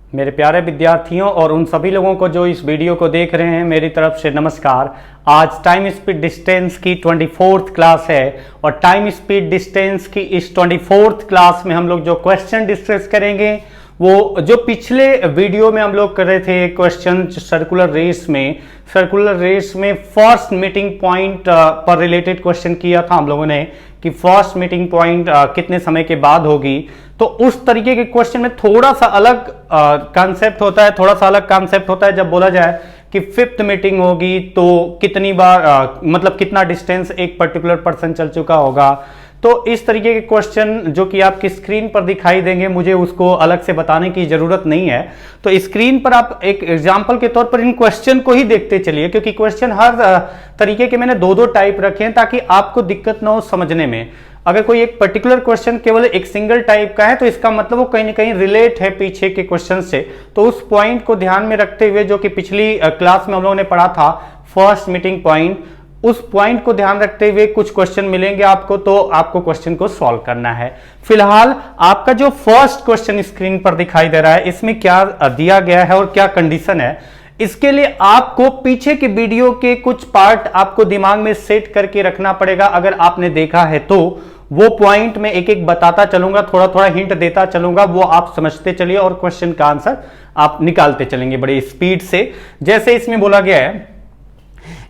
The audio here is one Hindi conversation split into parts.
मेरे प्यारे विद्यार्थियों और उन सभी लोगों को जो इस वीडियो को देख रहे हैं, मेरी तरफ से नमस्कार। आज टाइम स्पीड डिस्टेंस की 24th क्लास है और टाइम स्पीड डिस्टेंस की इस 24th क्लास में हम लोग जो क्वेश्चन डिस्कस करेंगे वो जो पिछले वीडियो में हम लोग कर रहे थे क्वेश्चन सर्कुलर रेस में फर्स्ट मीटिंग पॉइंट पर रिलेटेड क्वेश्चन किया था हम लोगों ने कि फर्स्ट मीटिंग पॉइंट कितने समय के बाद होगी। तो उस तरीके के क्वेश्चन में थोड़ा सा अलग कॉन्सेप्ट होता है जब बोला जाए कि फिफ्थ मीटिंग होगी तो कितनी बार मतलब कितना डिस्टेंस एक पर्टिकुलर पर्सन चल चुका होगा। तो इस तरीके के क्वेश्चन जो कि आपकी स्क्रीन पर दिखाई देंगे, मुझे उसको अलग से बताने की जरूरत नहीं है। तो स्क्रीन पर आप एक एग्जांपल के तौर पर इन क्वेश्चन को ही देखते चलिए, क्योंकि क्वेश्चन हर तरीके के मैंने दो टाइप रखे हैं ताकि आपको दिक्कत ना हो समझने में। अगर कोई एक पर्टिकुलर क्वेश्चन केवल एक सिंगल टाइप का है तो इसका मतलब वो कहीं ना कहीं रिलेट है पीछे के क्वेश्चन से। तो उस पॉइंट को ध्यान में रखते हुए जो कि पिछली क्लास में हम लोगों ने पढ़ा था फर्स्ट मीटिंग पॉइंट, उस पॉइंट को ध्यान रखते हुए कुछ क्वेश्चन मिलेंगे आपको, तो आपको क्वेश्चन को सॉल्व करना है। फिलहाल आपका जो फर्स्ट क्वेश्चन स्क्रीन पर दिखाई दे रहा है, इसमें क्या दिया गया है और क्या कंडीशन है, इसके लिए आपको पीछे के वीडियो के कुछ पार्ट आपको दिमाग में सेट करके रखना पड़ेगा। अगर आपने देखा है तो वो पॉइंट में एक एक बताता चलूंगा, थोड़ा थोड़ा हिंट देता चलूंगा, वो आप समझते चलिए और क्वेश्चन का आंसर आप निकालते चलेंगे बड़ी स्पीड से। जैसे इसमें बोला गया है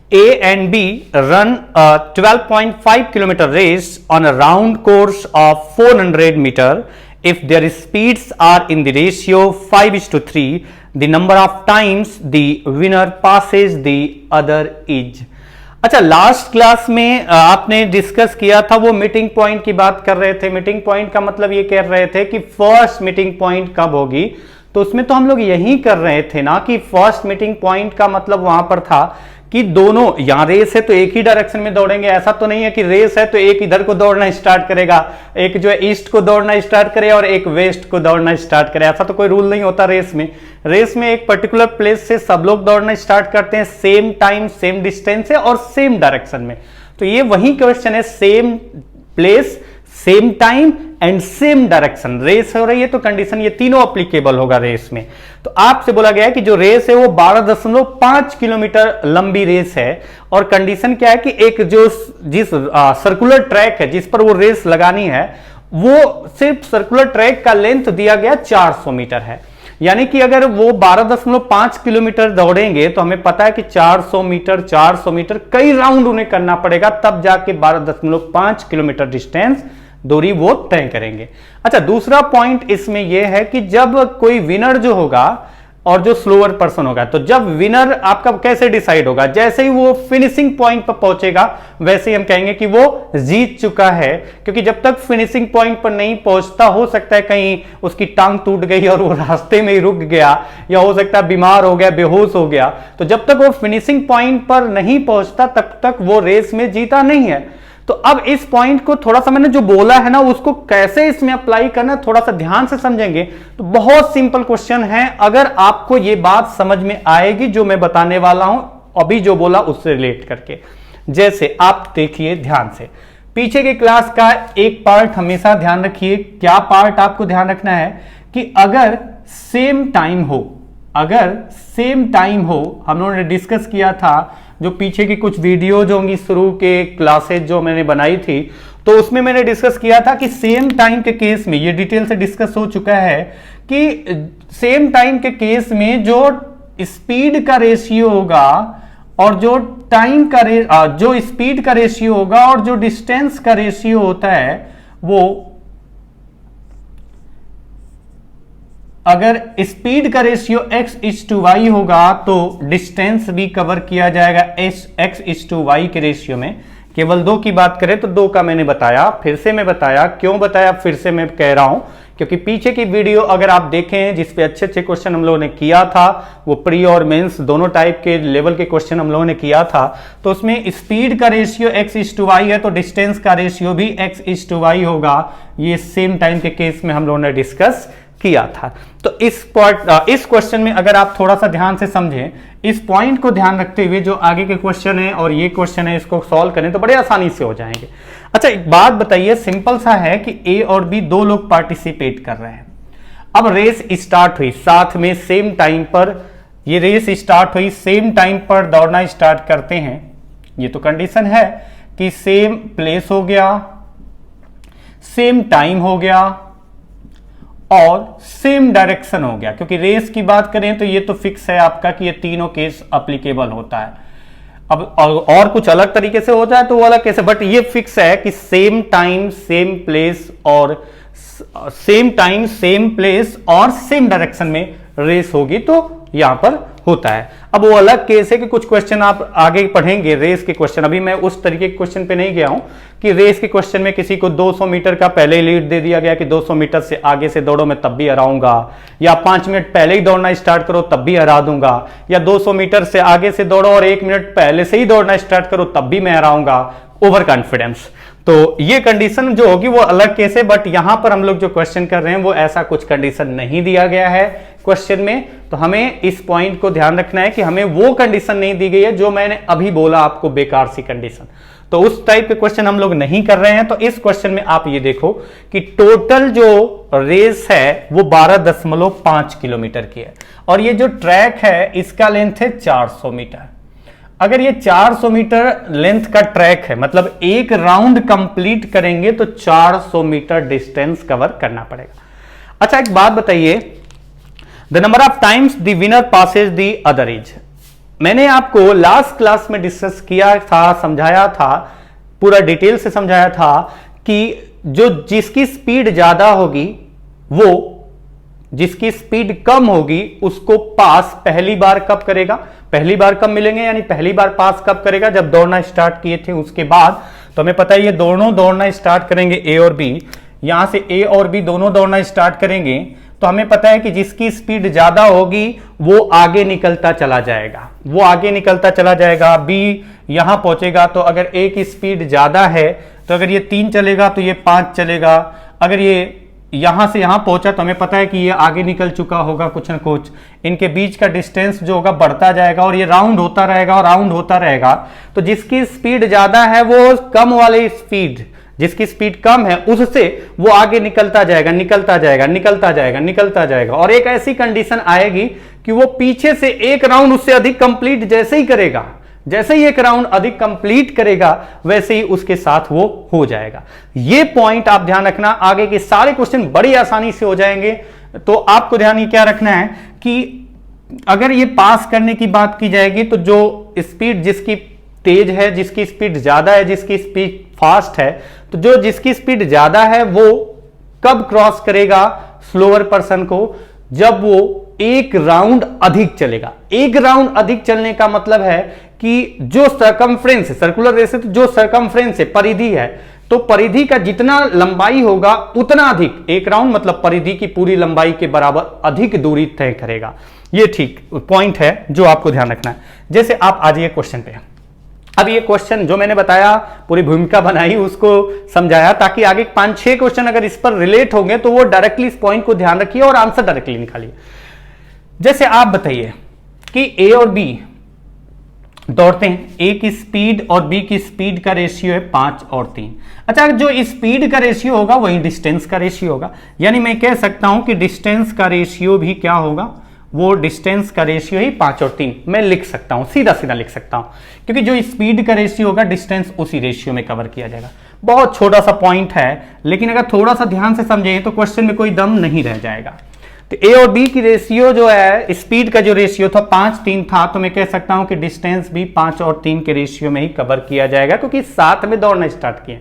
A and B run a 12.5 kilometer race on a round course of 400 meter. If their speeds are in the ratio 5:3, the number of times the winner passes the other is. अच्छा, लास्ट क्लास में आपने डिस्कस किया था, वो मीटिंग पॉइंट की बात कर रहे थे। मीटिंग पॉइंट का मतलब ये कह रहे थे कि फर्स्ट मीटिंग पॉइंट कब होगी। तो उसमें तो हम लोग यही कर रहे थे ना कि फर्स्ट मीटिंग पॉइंट का मतलब वहां पर था कि दोनों, यहां रेस है तो एक ही डायरेक्शन में दौड़ेंगे। ऐसा तो नहीं है कि रेस है तो एक इधर को दौड़ना स्टार्ट करेगा, एक जो है ईस्ट को दौड़ना स्टार्ट करे और एक वेस्ट को दौड़ना स्टार्ट करे। ऐसा तो कोई रूल नहीं होता रेस में। रेस में एक पर्टिकुलर प्लेस से सब लोग दौड़ना स्टार्ट करते हैं, सेम टाइम सेम डिस्टेंस है और सेम डायरेक्शन में। तो ये वही क्वेश्चन है, same place same time and same direction. Race हो रही है तो कंडीशन ये तीनों अप्लीकेबल होगा रेस में। तो आपसे बोला गया है कि जो रेस है वो 12.5 किलोमीटर लंबी रेस है और कंडीशन क्या है कि एक जो जिस सर्कुलर ट्रैक है जिस पर वो रेस लगानी है, वो सिर्फ सर्कुलर ट्रैक का लेंथ दिया गया 400 मीटर है। यानी कि अगर वो 12.5 किलोमीटर दौड़ेंगे तो हमें पता है कि 400 मीटर कई राउंड उन्हें करना पड़ेगा, तब जाके 12.5 किलोमीटर डिस्टेंस दूरी वो तय करेंगे। अच्छा, दूसरा पॉइंट इसमें यह है कि जब कोई विनर जो होगा और जो स्लोअर पर्सन होगा, तो जब विनर आपका कैसे डिसाइड होगा, जैसे ही वो फिनिशिंग पॉइंट पर पहुंचेगा वैसे ही हम कहेंगे कि वो जीत चुका है। क्योंकि जब तक फिनिशिंग पॉइंट पर नहीं पहुंचता, हो सकता है कहीं उसकी टांग टूट गई और वो रास्ते में ही रुक गया, या हो सकता है बीमार हो गया, बेहोश हो गया। तो जब तक वो फिनिशिंग पॉइंट पर नहीं पहुंचता तब तक वो रेस में जीता नहीं है। तो अब इस पॉइंट को थोड़ा सा मैंने जो बोला है ना, उसको कैसे इसमें अप्लाई करना है थोड़ा सा ध्यान से समझेंगे तो बहुत सिंपल क्वेश्चन है। अगर आपको ये बात समझ में आएगी जो मैं बताने वाला हूं अभी जो बोला उससे रिलेट करके, जैसे आप देखिए ध्यान से, पीछे के क्लास का एक पार्ट हमेशा ध्यान रखिए। क्या पार्ट आपको ध्यान रखना है कि अगर सेम टाइम हो, हम लोगों ने डिस्कस किया था जो पीछे की कुछ वीडियो जो होंगी शुरू के क्लासेज जो मैंने बनाई थी, तो उसमें मैंने डिस्कस किया था कि सेम टाइम के केस में, ये डिटेल से डिस्कस हो चुका है कि सेम टाइम के केस में जो स्पीड का रेशियो होगा और जो टाइम का जो स्पीड का रेशियो होगा और जो डिस्टेंस का रेशियो होता है, वो अगर स्पीड का रेशियो x:y होगा तो डिस्टेंस भी कवर किया जाएगा x:y के रेशियो में। केवल 2 की बात करें तो 2 का मैंने बताया, फिर से मैं बताया, क्यों बताया फिर से मैं कह रहा हूं, क्योंकि पीछे की वीडियो अगर आप देखें जिसपे अच्छे अच्छे क्वेश्चन हम लोगों ने किया था, वो प्री और मेंस दोनों टाइप के लेवल के क्वेश्चन हम लोगों ने किया था, तो उसमें स्पीड का रेशियो x:y है तो डिस्टेंस का रेशियो भी x:y होगा। ये सेम टाइम के केस में हम लोगों ने डिस्कस किया था। तो इस क्वेश्चन में अगर आप थोड़ा सा ध्यान से समझें, इस पॉइंट को ध्यान रखते हुए जो आगे के क्वेश्चन है और ये क्वेश्चन है इसको सॉल्व करें तो बड़े आसानी से हो जाएंगे। अच्छा, एक बात बताइए, सिंपल सा है कि ए और बी 2 लोग पार्टिसिपेट कर रहे हैं। अब रेस स्टार्ट हुई, साथ में सेम टाइम पर ये रेस स्टार्ट हुई, सेम टाइम पर दौड़ना स्टार्ट करते हैं। ये तो कंडीशन है कि सेम प्लेस हो गया, सेम टाइम हो गया और सेम डायरेक्शन हो गया। क्योंकि रेस की बात करें तो ये तो फिक्स है आपका कि ये तीनों केस अप्लीकेबल होता है। अब और कुछ अलग तरीके से हो जाए तो वो अलग कैसे, बट ये फिक्स है कि सेम टाइम सेम प्लेस और सेम टाइम सेम प्लेस और सेम डायरेक्शन में रेस होगी तो यहां पर होता है। अब वो अलग केस है कि कुछ क्वेश्चन आप आगे पढ़ेंगे रेस के क्वेश्चन, अभी मैं उस तरीके के क्वेश्चन पे नहीं गया हूं कि रेस के क्वेश्चन में किसी को 200 मीटर का पहले ही लीड दे दिया गया कि 200 मीटर से आगे से दौड़ो मैं तब भी हराऊंगा, या 5 मिनट पहले ही दौड़ना स्टार्ट करो तब भी हरा दूंगा, या 200 मीटर से आगे से दौड़ो और 1 मिनट पहले से ही दौड़ना स्टार्ट करो तब भी मैं हराऊंगा, ओवर कॉन्फिडेंस। तो ये कंडीशन जो होगी वो अलग केस है, बट यहां पर हम लोग जो क्वेश्चन कर रहे हैं वो ऐसा कुछ कंडीशन नहीं दिया गया है क्वेश्चन में। तो हमें इस पॉइंट को ध्यान रखना है कि हमें वो कंडीशन नहीं दी गई है जो मैंने अभी बोला आपको, बेकार सी कंडीशन। तो उस टाइप के क्वेश्चन हम लोग नहीं कर रहे हैं। तो इस क्वेश्चन में आप ये देखो कि टोटल जो रेस है वो 12.5 किलोमीटर की है और ये जो ट्रैक है इसका लेंथ है 400 मीटर। अगर ये 400 मीटर लेंथ का ट्रैक है मतलब एक राउंड कंप्लीट करेंगे तो 400 मीटर डिस्टेंस कवर करना पड़ेगा। अच्छा एक बात बताइए, the number of times the winner passes the other is. मैंने आपको लास्ट क्लास में डिस्कस किया था, समझाया था, पूरा डिटेल से समझाया था कि जो जिसकी स्पीड ज्यादा होगी वो जिसकी स्पीड कम होगी उसको पास पहली बार कब करेगा, पहली बार कब मिलेंगे, यानी पहली बार पास कब करेगा, जब दौड़ना स्टार्ट किए थे उसके बाद। तो हमें पता है ये दोनों दौड़ना स्टार्ट करेंगे ए और बी, यहां से ए और बी दोनों दौड़ना स्टार्ट करेंगे तो हमें पता है कि जिसकी स्पीड ज्यादा होगी वो आगे निकलता चला जाएगा, वो आगे निकलता चला जाएगा। बी यहां पहुंचेगा तो अगर ए की स्पीड ज्यादा है तो अगर ये 3 चलेगा तो ये 5 चलेगा, अगर ये यहां से यहां पहुंचा तो हमें पता है कि ये आगे निकल चुका होगा कुछ ना कुछ। इनके बीच का डिस्टेंस जो होगा बढ़ता जाएगा और ये राउंड होता रहेगा और राउंड होता रहेगा। तो जिसकी स्पीड ज्यादा है वो कम वाली स्पीड, जिसकी स्पीड कम है उससे वो आगे निकलता जाएगा, निकलता जाएगा, निकलता जाएगा, निकलता जाएगा। और एक ऐसी कंडीशन आएगी कि वो पीछे से एक राउंड उससे अधिक कंप्लीट जैसे ही करेगा, जैसे ही एक राउंड अधिक कंप्लीट करेगा वैसे ही उसके साथ वो हो जाएगा। ये पॉइंट आप ध्यान रखना, आगे के सारे क्वेश्चन बड़ी आसानी से हो जाएंगे। तो आपको ध्यान ये क्या रखना है कि अगर ये पास करने की बात की जाएगी तो जो स्पीड जिसकी तेज है, जिसकी स्पीड ज्यादा है, जिसकी स्पीड फास्ट है, तो जो जिसकी स्पीड ज्यादा है वो कब क्रॉस करेगा स्लोअर पर्सन को, जब वो एक राउंड अधिक चलेगा। एक राउंड अधिक चलने का मतलब है कि जो सरकमफ्रेंस है, सर्कुलर रेस है तो जो सरकमफ्रेंस है, परिधि है, तो परिधि का जितना लंबाई होगा उतना अधिक, एक राउंड मतलब परिधि की पूरी लंबाई के बराबर अधिक दूरी तय करेगा। ये ठीक पॉइंट है जो आपको ध्यान रखना है। जैसे आप आ जाइए क्वेश्चन पे। अब ये क्वेश्चन जो मैंने बताया, पूरी भूमिका बनाई, उसको समझाया ताकि आगे 5-6 क्वेश्चन अगर इस पर रिलेट होंगे तो वो डायरेक्टली इस पॉइंट को ध्यान रखिए और आंसर डायरेक्टली निकालिए। जैसे आप बताइए कि ए और बी दौड़ते हैं, ए की स्पीड और बी की स्पीड का रेशियो है 5 और 3। अच्छा, जो स्पीड का रेशियो होगा वही डिस्टेंस का रेशियो होगा, यानी मैं कह सकता हूं कि डिस्टेंस का रेशियो भी क्या होगा, वो डिस्टेंस का रेशियो ही 5 और 3 मैं लिख सकता हूं, सीधा सीधा लिख सकता हूं, क्योंकि जो स्पीड का रेशियो होगा डिस्टेंस उसी रेशियो में कवर किया जाएगा। बहुत छोटा सा पॉइंट है, लेकिन अगर थोड़ा सा ध्यान से समझें तो क्वेश्चन में कोई दम नहीं रह जाएगा। तो ए और बी की रेशियो जो है, स्पीड का जो रेशियो था 5-3 था, तो मैं कह सकता हूं कि डिस्टेंस भी 5 और 3 के रेशियो में ही कवर किया जाएगा, क्योंकि साथ में दौड़ना स्टार्ट किए।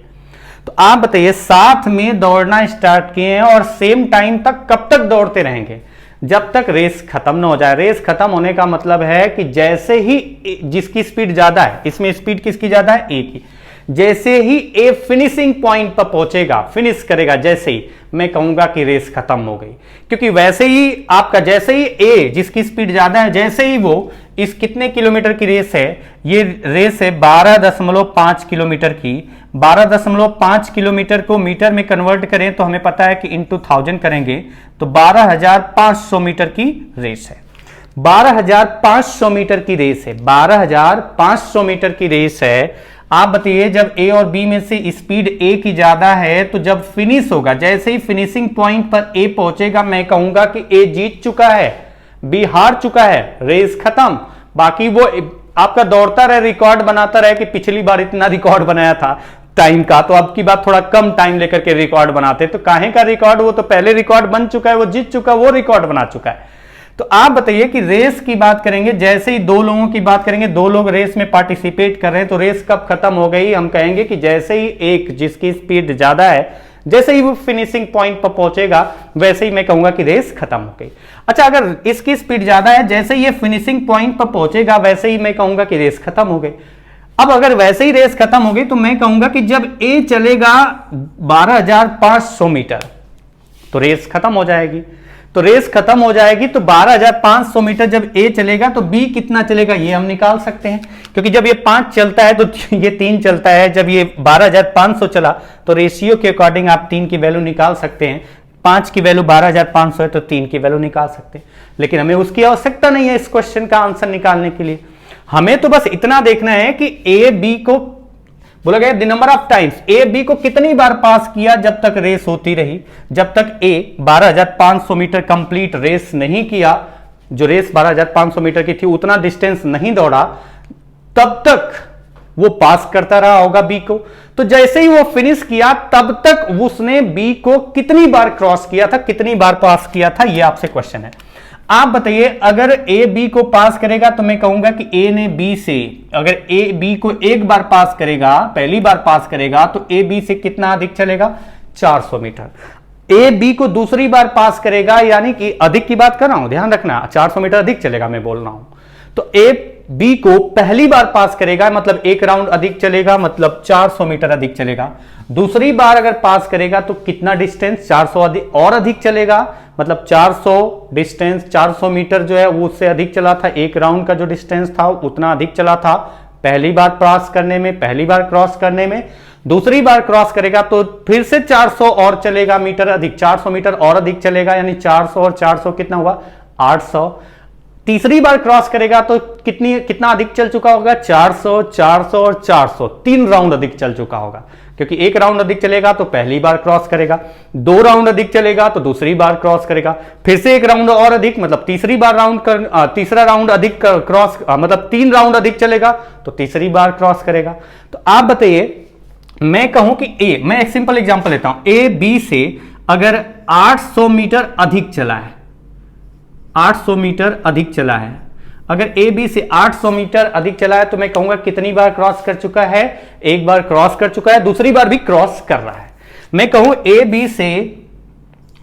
तो आप बताइए, साथ में दौड़ना स्टार्ट किए हैं और सेम टाइम तक कब तक दौड़ते रहेंगे, जब तक रेस खत्म ना हो जाए। रेस खत्म होने का मतलब है कि जैसे ही जिसकी स्पीड ज्यादा है, इसमें स्पीड किसकी ज्यादा है, ए की, जैसे ही ए फिनिशिंग पॉइंट पर पहुंचेगा, फिनिश करेगा, जैसे ही मैं कहूंगा कि रेस खत्म हो गई। क्योंकि वैसे ही आपका, जैसे ही ए जिसकी स्पीड ज्यादा है, जैसे ही वो, इस कितने किलोमीटर की रेस है, ये रेस है 12.5 किलोमीटर की। 12.5 किलोमीटर को मीटर में कन्वर्ट करें तो हमें पता है कि इंटू 1000 करेंगे तो 12,500 मीटर की रेस है। 12,500 मीटर की रेस है, 12,500 मीटर की रेस है। आप बताइए, जब ए और बी में से स्पीड ए की ज्यादा है तो जब फिनिश होगा, जैसे ही फिनिशिंग पॉइंट पर ए पहुंचेगा, मैं कहूंगा कि ए जीत चुका है, बी हार चुका है, रेस खत्म। बाकी वो आपका दौड़ता रहे, रिकॉर्ड बनाता रहे कि पिछली बार इतना रिकॉर्ड बनाया था टाइम का, तो अब की बात थोड़ा कम टाइम लेकर के रिकॉर्ड बनाते, तो काहे का रिकॉर्ड, वो तो पहले रिकॉर्ड बन चुका है, वो जीत चुका, वो रिकॉर्ड बना चुका है। तो आप बताइए कि रेस की बात करेंगे, जैसे ही दो लोगों की बात करेंगे, दो लोग रेस में पार्टिसिपेट कर रहे हैं, तो रेस कब खत्म हो गई, हम कहेंगे कि जैसे ही एक जिसकी स्पीड ज्यादा है, जैसे ही वो फिनिशिंग पॉइंट पर पहुंचेगा, वैसे ही मैं कहूंगा कि रेस खत्म हो गई। अच्छा, अगर इसकी स्पीड ज्यादा है, जैसे ही ये फिनिशिंग पॉइंट पर पहुंचेगा, वैसे ही मैं कहूंगा कि रेस खत्म हो गई। अब अगर वैसे ही रेस खत्म हो गई तो मैं कहूंगा कि जब ए चलेगा 12,500 मीटर तो रेस खत्म हो जाएगी। तो रेस खत्म हो जाएगी तो 12,500 मीटर जब ए चलेगा तो बी कितना चलेगा ये हम निकाल सकते हैं, क्योंकि जब ये 5 चलता है तो ये 3 चलता है। जब ये 12,500 चला तो रेशियो के अकॉर्डिंग आप 3 की वैल्यू निकाल सकते हैं। 5 की वैल्यू 12,500 है तो 3 की वैल्यू निकाल सकते हैं, लेकिन हमें उसकी आवश्यकता नहीं है इस क्वेश्चन का आंसर निकालने के लिए। हमें तो बस इतना देखना है कि ए बी को बोला गया the number of times, A B को कितनी बार पास किया जब तक रेस होती रही। जब तक ए 12,500 मीटर कंप्लीट रेस नहीं किया, जो रेस 12,500 मीटर की थी उतना डिस्टेंस नहीं दौड़ा, तब तक वो पास करता रहा होगा बी को। तो जैसे ही वो फिनिश किया तब तक उसने बी को कितनी बार क्रॉस किया था, कितनी बार पास किया था, ये आपसे क्वेश्चन है। आप बताइए, अगर ए बी को पास करेगा तो मैं कहूंगा कि ए ने बी से, अगर ए बी को एक बार पास करेगा, पहली बार पास करेगा, तो ए बी से कितना अधिक चलेगा, 400 मीटर। ए बी को दूसरी बार पास करेगा, यानी कि अधिक की बात कर रहा हूं, ध्यान रखना, 400 मीटर अधिक चलेगा मैं बोल रहा हूं। तो ए बी को पहली बार पास करेगा, मतलब एक राउंड अधिक चलेगा, मतलब 400 मीटर अधिक चलेगा। दूसरी बार अगर पास करेगा तो कितना डिस्टेंस, 400 अधिक और अधिक चलेगा, मतलब 400 डिस्टेंस, 400 मीटर जो है वो उससे अधिक चला था। एक राउंड का जो डिस्टेंस था उतना अधिक चला था पहली बार पास करने में, पहली बार क्रॉस करने में। दूसरी बार क्रॉस करेगा तो फिर से 400 और चलेगा मीटर अधिक, 400 मीटर और अधिक चलेगा, यानी 400 और 400 कितना हुआ, 800। तीसरी बार क्रॉस करेगा तो कितना अधिक चल चुका होगा, 400, 400 और 400, 3 राउंड अधिक चल चुका होगा, क्योंकि एक राउंड अधिक चलेगा तो पहली बार क्रॉस करेगा, 2 राउंड अधिक चलेगा तो दूसरी बार क्रॉस करेगा, फिर से एक राउंड और अधिक, मतलब तीसरा राउंड अधिक क्रॉस, मतलब 3 राउंड अधिक चलेगा तो तीसरी बार क्रॉस करेगा। तो आप बताइए, मैं कहूं कि मैं एक सिंपल एग्जांपल लेता हूं, ए बी से अगर 800 मीटर अधिक चला है, 800 मीटर अधिक चला है, अगर ए बी से 800 मीटर अधिक चला है तो मैं कहूंगा कितनी बार क्रॉस कर चुका है, एक बार क्रॉस कर चुका है, दूसरी बार भी क्रॉस कर रहा है। मैं कहूं ए बी से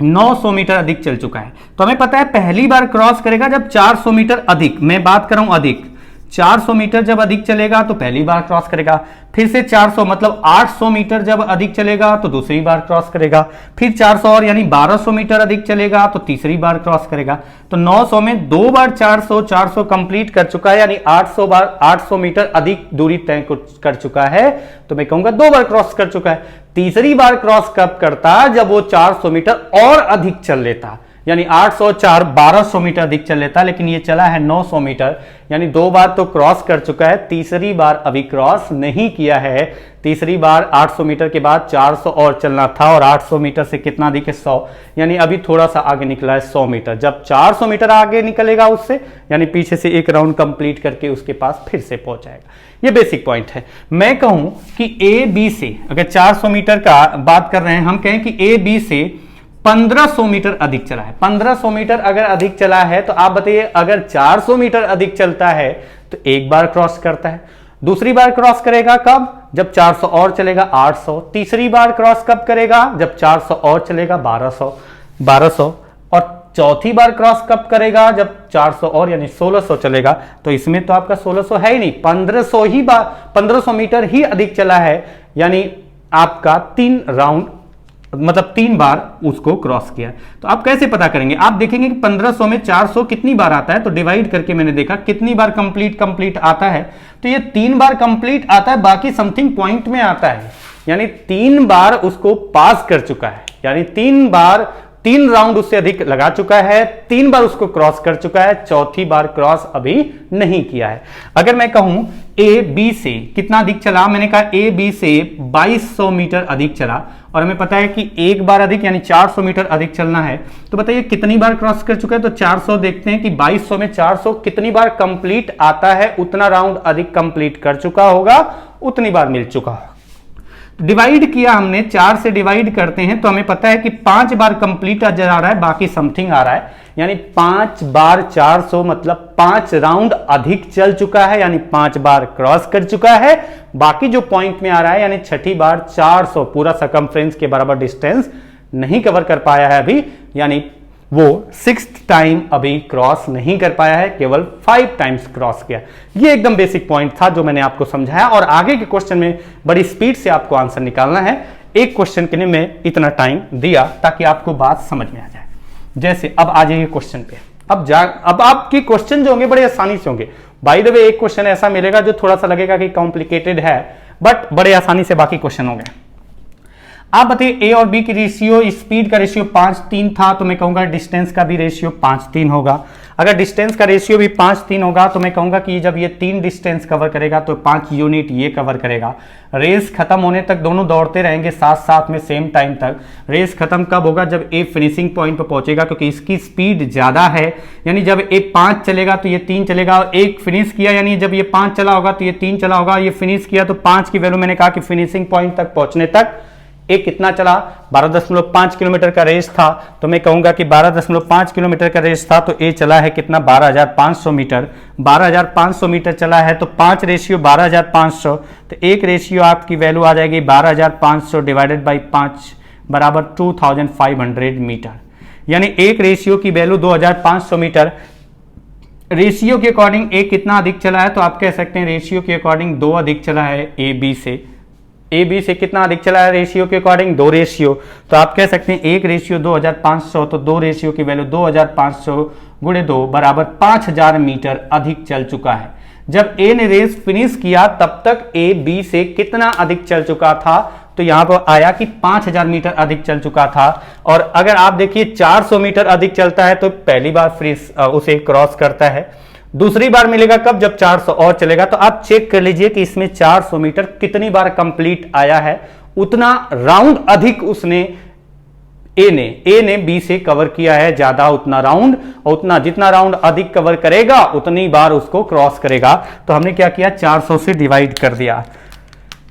900 मीटर अधिक चल चुका है, तो हमें पता है पहली बार क्रॉस करेगा जब 400 मीटर अधिक, मैं बात कर रहा हूं अधिक, 400 मीटर जब अधिक चलेगा तो पहली बार क्रॉस करेगा, फिर से 400 मतलब 800 मीटर जब अधिक चलेगा तो दूसरी बार क्रॉस करेगा, फिर 400 और यानी 1200 मीटर अधिक चलेगा तो तीसरी बार क्रॉस करेगा। तो 900 में 2 बार 400 कंप्लीट कर चुका है, यानी 800 बार 800 मीटर अधिक दूरी तय कर चुका है, तो मैं कहूंगा 2 बार क्रॉस कर चुका है। तीसरी बार क्रॉस कब करता, जब वो 400 मीटर और अधिक चल लेता, यानी 804 1200 मीटर अधिक चल लेता, लेकिन ये चला है 900 मीटर, यानी 2 बार तो क्रॉस कर चुका है, तीसरी बार अभी क्रॉस नहीं किया है। तीसरी बार 800 मीटर के बाद 400 और चलना था, और 800 मीटर से कितना अधिक है, 100, यानी अभी थोड़ा सा आगे निकला है 100 मीटर। जब 400 मीटर आगे निकलेगा उससे, यानी पीछे से एक राउंड कंप्लीट करके उसके पास फिर से पहुंच जाएगा। ये बेसिक पॉइंट है। मैं कहूं कि ए बी से अगर 400 मीटर का बात कर रहे हैं, हम कहें कि ए बी से 1500 मीटर अधिक चला है, 1500 मीटर अगर अधिक चला है तो आप बताइए, अगर 400 मीटर अधिक चलता है तो एक बार क्रॉस करता है, दूसरी बार क्रॉस करेगा कब, जब 400 और चलेगा 800, तीसरी बार क्रॉस कब करेगा, जब 400 और चलेगा 1200, और चौथी बार क्रॉस कब करेगा, जब 400 और यानी 1600 चलेगा। तो इसमें तो आपका 1600 है ही नहीं, 1500 मीटर ही अधिक चला है, यानी आपका 3 राउंड मतलब 3 बार उसको क्रॉस किया। तो आप कैसे पता करेंगे, आप देखेंगे कि 1500 में 400 कितनी बार आता है, तो डिवाइड करके मैंने देखा कितनी बार कंप्लीट आता है, तो ये 3 बार कंप्लीट आता है, बाकी समथिंग पॉइंट में आता है, यानी 3 बार उसको पास कर चुका है, यानी 3 बार 3 राउंड उससे अधिक लगा चुका है, 3 बार उसको क्रॉस कर चुका है, चौथी बार क्रॉस अभी नहीं किया है। अगर मैं कहूं ए बी से कितना अधिक चला, मैंने कहा ए बी से 2200 मीटर अधिक चला और हमें पता है कि एक बार अधिक यानी 400 मीटर अधिक चलना है, तो बताइए कितनी बार क्रॉस कर चुका है। तो 400 देखते हैं कि 2200 में 400 कितनी बार कंप्लीट आता है, उतना राउंड अधिक कंप्लीट कर चुका होगा, उतनी बार मिल चुका होगा। डिवाइड किया हमने, 4 से डिवाइड करते हैं तो हमें पता है कि 5 बार कंप्लीट जा रहा है, बाकी समथिंग आ रहा है, यानी 5 बार 400 मतलब 5 राउंड अधिक चल चुका है, यानी 5 बार क्रॉस कर चुका है। बाकी जो पॉइंट में आ रहा है यानी छठी बार 400 पूरा सर्कमफ्रेंस के बराबर डिस्टेंस नहीं कवर कर पाया है अभी, यानी वो 6th टाइम अभी क्रॉस नहीं कर पाया है, केवल 5 टाइम्स क्रॉस किया। ये एकदम बेसिक पॉइंट था जो मैंने आपको समझाया और आगे के क्वेश्चन में बड़ी स्पीड से आपको आंसर निकालना है। एक क्वेश्चन के लिए मैं इतना टाइम दिया ताकि आपको बात समझ में आ जाए। जैसे अब आ जाइए क्वेश्चन पे। अब आपके क्वेश्चन जो होंगे बड़े आसानी से होंगे। बाय द वे एक क्वेश्चन ऐसा मिलेगा जो थोड़ा सा लगेगा कि कॉम्प्लिकेटेड है, बट बड़े आसानी से बाकी क्वेश्चन होंगे। आप बताइए ए और बी की रेशियो, स्पीड का रेशियो 5:3 था, तो मैं कहूंगा डिस्टेंस का भी रेशियो 5:3 होगा। अगर डिस्टेंस का रेशियो भी 5:3 होगा तो मैं कहूंगा कि जब ये 3 डिस्टेंस कवर करेगा तो 5 यूनिट ये कवर करेगा। रेस खत्म होने तक दोनों दौड़ते रहेंगे साथ साथ में सेम टाइम तक। रेस खत्म कब होगा, जब ए फिनिशिंग पॉइंट पर पहुंचेगा, क्योंकि इसकी स्पीड ज्यादा है, यानी जब ए 5 चलेगा तो ये 3 चलेगा। एक फिनिश किया यानी जब ये 5 चला होगा तो ये 3 चला होगा, ये फिनिश किया तो 5 की वैल्यू मैंने कहा कि फिनिशिंग पॉइंट तक पहुंचने तक ए कितना चला, 12.5 किलोमीटर का रेस था, तो मैं कहूंगा कि 12.5 किलोमीटर का रेस था तो ए चला है कितना 12,500 मीटर। 12,500 मीटर चला है तो 5 रेशियो 12,500, तो एक रेशियो आपकी वैल्यू आ जाएगी 12,500 डिवाइडेड बाई 5 बराबर 2,500 मीटर, यानी एक रेशियो की वैल्यू 2,500 मीटर। रेशियो के अकॉर्डिंग ए कितना अधिक चला है, तो आप कह सकते हैं रेशियो के अकॉर्डिंग 2 अधिक चला है ए बी से। ए बी से कितना अधिक चला है रेशियो के अकॉर्डिंग 2 रेशियो, तो आप कह सकते हैं एक रेशियो 2,500, तो 2 रेशियो की वैल्यू 2,500 गुणे 2 बराबर 5,000 मीटर अधिक चल चुका है। जब ए ने रेस फिनिश किया तब तक ए बी से कितना अधिक चल चुका था, तो यहां पर आया कि 5,000 मीटर अधिक चल चुका था। और अगर आप देखिए 400 मीटर अधिक चलता है तो पहली बार फिनिश उसे क्रॉस करता है, दूसरी बार मिलेगा कब, जब 400 और चलेगा। तो आप चेक कर लीजिए कि इसमें 400 मीटर कितनी बार कंप्लीट आया है, उतना राउंड अधिक उसने ए ने बी से कवर किया है ज्यादा उतना राउंड, और उतना जितना राउंड अधिक कवर करेगा उतनी बार उसको क्रॉस करेगा। तो हमने क्या किया, 400 से डिवाइड कर दिया।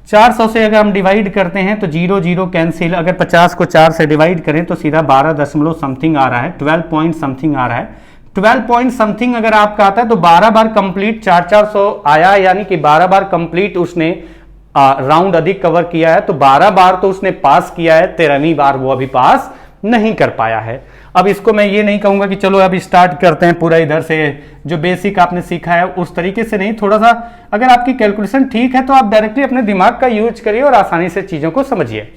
400 से अगर हम डिवाइड करते हैं तो 0 0 कैंसिल, अगर 50 को 4 से डिवाइड करें तो सीधा 12 दशमलव समथिंग आ रहा है, 12 पॉइंट समथिंग आ रहा है। 12 पॉइंट समथिंग अगर आपका आता है तो 12 बार कंप्लीट 400 आया, यानी कि 12 बार कंप्लीट उसने राउंड अधिक कवर किया है, तो 12 बार तो उसने पास किया है, 13वीं बार वो अभी पास नहीं कर पाया है। अब इसको मैं ये नहीं कहूंगा कि चलो अब स्टार्ट करते हैं पूरा इधर से, जो बेसिक आपने सीखा है उस तरीके से नहीं, थोड़ा सा अगर आपकी कैलकुलेशन ठीक है तो आप डायरेक्टली अपने दिमाग का यूज करिए और आसानी से चीजों को समझिए।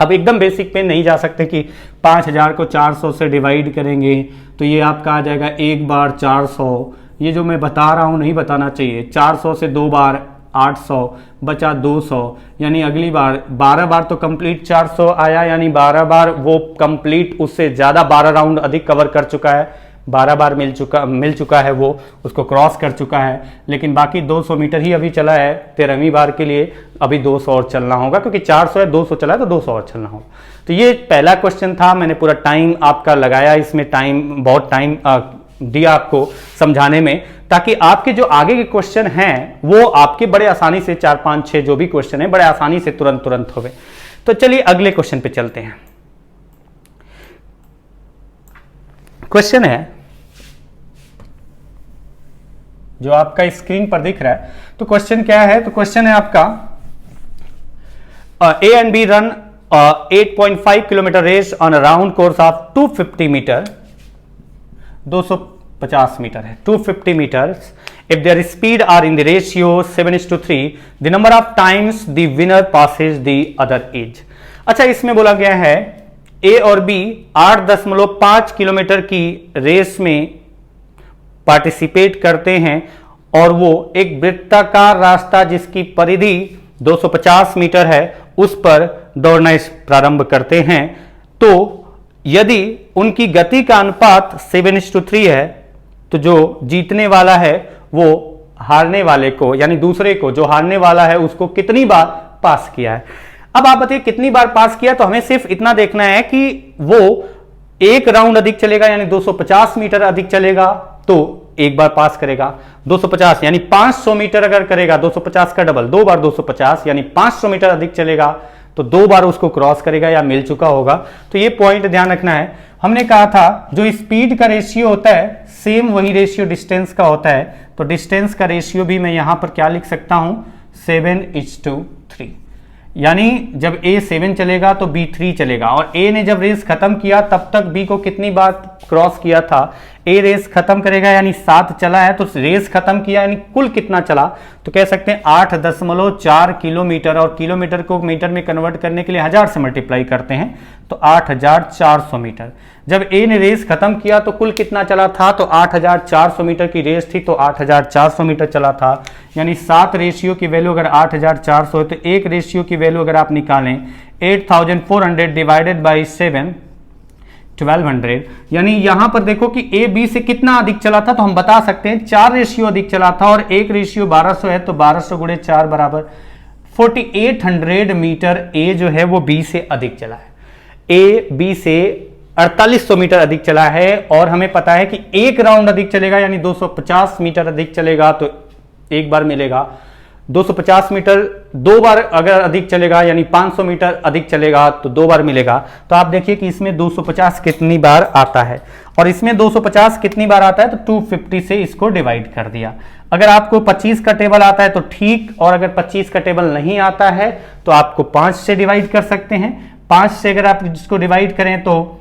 अब एकदम बेसिक पे नहीं जा सकते कि 5,000 को 400 से डिवाइड करेंगे तो ये आपका आ जाएगा 1 बार 400, ये जो मैं बता रहा हूँ नहीं बताना चाहिए। 400 से 2 बार 800 बचा 200, यानी अगली बार 12 बार तो कंप्लीट 400 आया, यानी 12 बार वो कंप्लीट उससे ज़्यादा 12 राउंड अधिक कवर कर चुका है, 12 बार मिल चुका है, वो उसको क्रॉस कर चुका है। लेकिन बाकी 200 मीटर ही अभी चला है 13वीं बार के लिए, अभी 200 और चलना होगा, क्योंकि 400 है 200 चला है तो 200 और चलना होगा। तो ये पहला क्वेश्चन था, मैंने पूरा टाइम आपका लगाया, इसमें बहुत टाइम दिया आपको समझाने में, ताकि आपके जो आगे के क्वेश्चन हैं वो आपके बड़े आसानी से 4 5 6 जो भी क्वेश्चन है बड़े आसानी से तुरंत हो गए। तो चलिए अगले क्वेश्चन पे चलते हैं। क्वेश्चन है जो आपका स्क्रीन पर दिख रहा है। तो क्वेश्चन क्या है, तो क्वेश्चन है आपका A and B run 8.5 kilometre race on a round course of 250 metre, 250 metre है, 250 metres. If their speed are in the ratio 7:3, the number of times the winner passes the other is. अच्छा, इसमें बोला गया है ए और बी 8.5 किलोमीटर की रेस में पार्टिसिपेट करते हैं और वो एक वृत्ताकार रास्ता जिसकी परिधि 250 मीटर है उस पर दौड़ना प्रारंभ करते हैं। तो यदि उनकी गति का अनुपात 7:3 है तो जो जीतने वाला है वो हारने वाले को, यानी दूसरे को, जो हारने वाला है उसको कितनी बार पास किया है। अब आप बताइए कितनी बार पास किया, तो हमें सिर्फ इतना देखना है कि वो एक राउंड अधिक चलेगा यानी 250 मीटर अधिक चलेगा तो एक बार पास करेगा। 250 यानी 500 मीटर अगर करेगा, 250 का डबल, दो बार 250 यानी 500 मीटर अधिक चलेगा तो दो बार उसको क्रॉस करेगा या मिल चुका होगा। तो ये पॉइंट ध्यान रखना है। हमने कहा था जो स्पीड का रेशियो होता है सेम वही रेशियो डिस्टेंस का होता है, तो डिस्टेंस का रेशियो भी मैं यहां पर क्या लिख सकता हूं, 7:3। यानी जब A 7 चलेगा तो B 3 चलेगा, और A ने जब रेस खत्म किया तब तक B को कितनी बार क्रॉस किया था। A रेस खत्म करेगा यानी 7 चला है, तो रेस खत्म किया यानी कुल कितना चला, तो कह सकते हैं 8.4 किलोमीटर, और किलोमीटर को मीटर में कन्वर्ट करने के लिए 1000 से मल्टीप्लाई करते हैं तो 8400 मीटर। जब A ने रेस खत्म किया तो कुल कितना चला था, तो 8400 मीटर की रेस थी तो 8400 मीटर चला था। यानी 7 रेशियो की वैल्यू अगर 8400 है तो एक रेशियो की वैल्यू अगर आप निकालें 8400 डिवाइडेड बाई 7 1200, यानी यहां पर देखो कि ए बी से कितना अधिक चला था, तो हम बता सकते हैं 4 रेशियो अधिक चला था और एक रेशियो 1200 है तो 1200 गुणे 4 बराबर 4800 मीटर ए जो है वो बी से अधिक चला है। ए बी से 4800 मीटर अधिक चला है, और हमें पता है कि एक राउंड अधिक चलेगा यानी 250 मीटर अधिक चलेगा तो एक बार मिलेगा। 250 मीटर दो बार अगर अधिक चलेगा यानी 500 मीटर अधिक चलेगा तो दो बार मिलेगा। तो आप देखिए कि इसमें 250 कितनी बार आता है, और इसमें 250 कितनी बार आता है, तो 250 से इसको डिवाइड कर दिया। अगर आपको 25 का टेबल आता है तो ठीक, और अगर 25 का टेबल नहीं आता है तो आपको 5 से डिवाइड कर सकते हैं। 5 से अगर आप इसको डिवाइड करें तो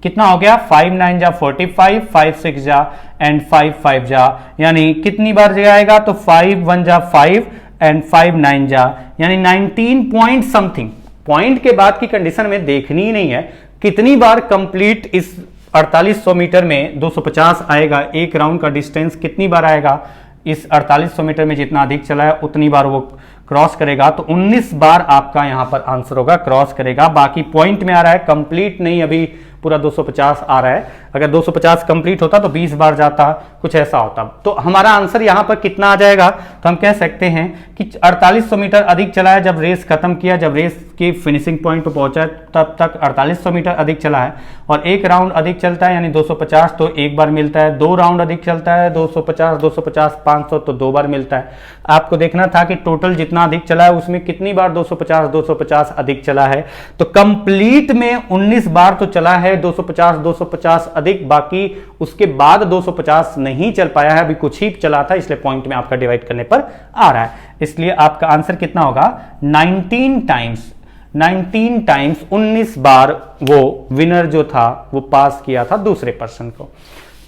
कितना हो गया, 5 9 जा 45, 5 6 जा एंड 5 5 जा, यानी कितनी बार जाएगा, तो 5 1 जा 5 एंड 5 9 जा, यानी 19 पॉइंट समथिंग। पॉइंट के बाद की कंडीशन में देखनी ही नहीं है कितनी बार कंप्लीट इस 4800 मीटर में 250 आएगा, एक राउंड का डिस्टेंस कितनी बार आएगा, इस 4800 मीटर में जितना अधिक चला है उतनी बार वो क्रॉस करेगा। तो 19 बार आपका यहां पर आंसर होगा, क्रॉस करेगा। बाकी पॉइंट में आ रहा है, कंप्लीट नहीं, अभी पूरा 250 आ रहा है। अगर 250 कंप्लीट होता तो 20 बार जाता, कुछ ऐसा होता। तो हमारा आंसर यहां पर कितना आ जाएगा, तो हम कह सकते हैं कि 4800 मीटर अधिक चला है जब रेस खत्म किया, जब रेस की फिनिशिंग पॉइंट पर पहुंचा तब तक 4800 मीटर अधिक चला है, और एक राउंड अधिक चलता है यानी 250 तो एक बार मिलता है। 2 राउंड अधिक चलता है 250 250 500 तो 2 बार मिलता है। आपको देखना था कि टोटल जितना अधिक चला है उसमें कितनी बार 250 अधिक चला है, तो कंप्लीट में 19 बार तो चला है 250 अधिक, बाकी उसके बाद 250 नहीं चल पाया है, अभी कुछ ही चला था, इसलिए पॉइंट में आपका डिवाइड करने पर आ रहा है। इसलिए आपका आंसर कितना होगा, 19 टाइम्स 19 बार वो विनर जो था वो पास किया था दूसरे पर्सन को।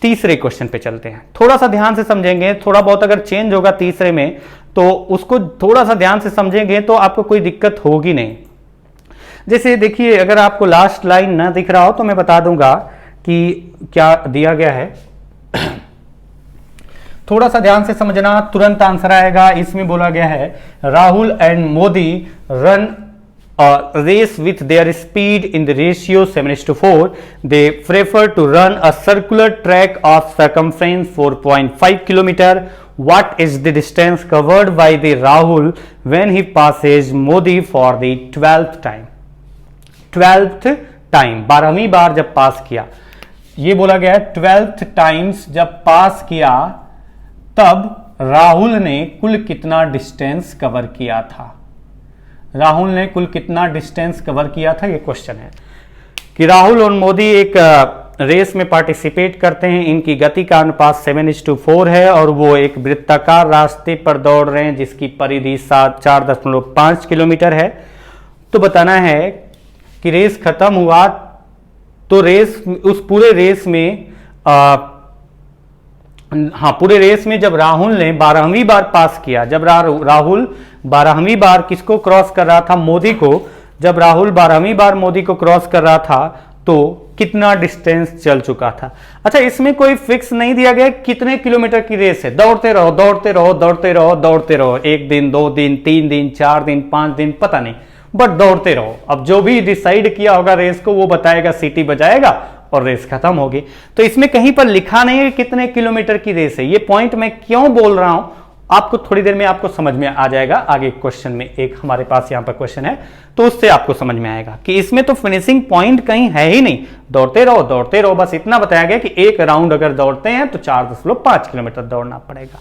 तीसरे क्वेश्चन पे चलते हैं, थोड़ा सा ध्यान से समझेंगे, थोड़ा बहुत अगर चेंज होगा तीसरे में तो उसको थोड़ा सा ध्यान से समझेंगे तो आपको कोई दिक्कत होगी नहीं। जैसे देखिए, अगर आपको लास्ट लाइन ना दिख रहा हो तो मैं बता दूंगा कि क्या दिया गया है, थोड़ा सा ध्यान से समझना, तुरंत आंसर आएगा। इसमें बोला गया है Rahul and Modi run race with their speed in the ratio 7:4. They prefer to run a circular track of circumference 4.5 kilometer. What is the distance covered by the Rahul when he passes Modi for the 12th time? 12th time 12वीं बार जब पास किया, ये बोला गया है 12th टाइम्स जब पास किया तब राहुल ने कुल कितना डिस्टेंस कवर किया था। राहुल ने कुल कितना डिस्टेंस कवर किया था, ये क्वेश्चन है कि राहुल और मोदी एक रेस में पार्टिसिपेट करते हैं, इनकी गति का अनुपात 7:4 है और वो एक वृत्ताकार रास्ते पर दौड़ रहे हैं जिसकी परिधि 4.5 किलोमीटर है। तो बताना है कि रेस खत्म हुआ तो रेस, उस पूरे रेस में पूरे रेस में जब राहुल ने 12वीं बार पास किया, जब राहुल 12वीं बार किसको क्रॉस कर रहा था, मोदी को, जब राहुल 12वीं बार मोदी को क्रॉस कर रहा था तो कितना डिस्टेंस चल चुका था। अच्छा, इसमें कोई फिक्स नहीं दिया गया कितने किलोमीटर की रेस है, दौड़ते रहो दौड़ते रहो दौड़ते रहो दौड़ते रहो, 1 दिन 2 दिन 3 दिन 4 दिन 5 दिन, पता नहीं, बट दौड़ते रहो। अब जो भी डिसाइड किया होगा रेस को वो बताएगा, सीटी बजाएगा और रेस खत्म होगी। तो इसमें कहीं पर लिखा नहीं है कितने किलोमीटर की रेस है। ये पॉइंट मैं क्यों बोल रहा हूं आपको थोड़ी देर में आपको समझ में आ जाएगा। आगे क्वेश्चन में एक हमारे पास यहां पर क्वेश्चन है तो उससे आपको समझ में आएगा कि इसमें तो फिनिशिंग पॉइंट कहीं है ही नहीं, दौड़ते रहो। बस इतना बताया गया कि एक राउंड अगर दौड़ते हैं तो 4.5 किलोमीटर दौड़ना पड़ेगा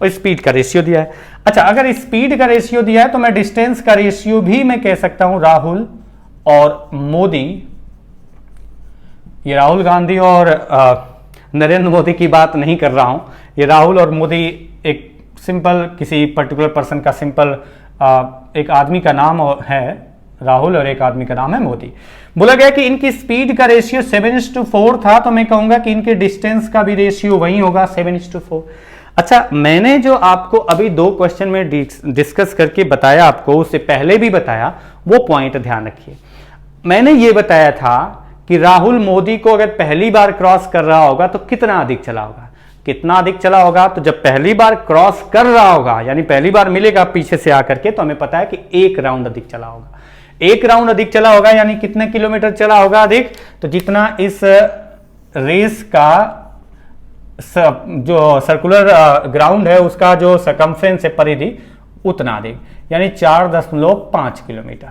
और स्पीड का रेशियो दिया है। अच्छा, अगर स्पीड का रेशियो दिया है तो मैं डिस्टेंस का रेशियो भी मैं कह सकता हूं राहुल और मोदी। ये राहुल गांधी और नरेंद्र मोदी की बात नहीं कर रहा हूं, ये राहुल और मोदी एक सिंपल किसी पर्टिकुलर पर्सन का सिंपल एक आदमी का नाम है राहुल और एक आदमी का नाम है मोदी। बोला गया कि इनकी स्पीड का रेशियो 7:4 था, तो मैं कहूंगा कि इनके डिस्टेंस का भी रेशियो वही होगा 7:4। अच्छा, मैंने जो आपको अभी 2 क्वेश्चन में डिस्कस करके बताया, आपको उससे पहले भी बताया, वो पॉइंट ध्यान रखिए। मैंने ये बताया था कि राहुल मोदी को अगर पहली बार क्रॉस कर रहा होगा तो कितना अधिक चला होगा, कितना अधिक चला होगा। तो जब पहली बार क्रॉस कर रहा होगा यानी पहली बार मिलेगा पीछे से आकर के, तो हमें पता है कि 1 राउंड अधिक चला होगा। 1 राउंड अधिक चला होगा यानी कितने किलोमीटर चला होगा अधिक, तो जितना इस रेस का जो सर्कुलर ग्राउंड है उसका जो सरकमफ्रेंस है, परिधि, उतना अधिक, यानी 4.5 किलोमीटर।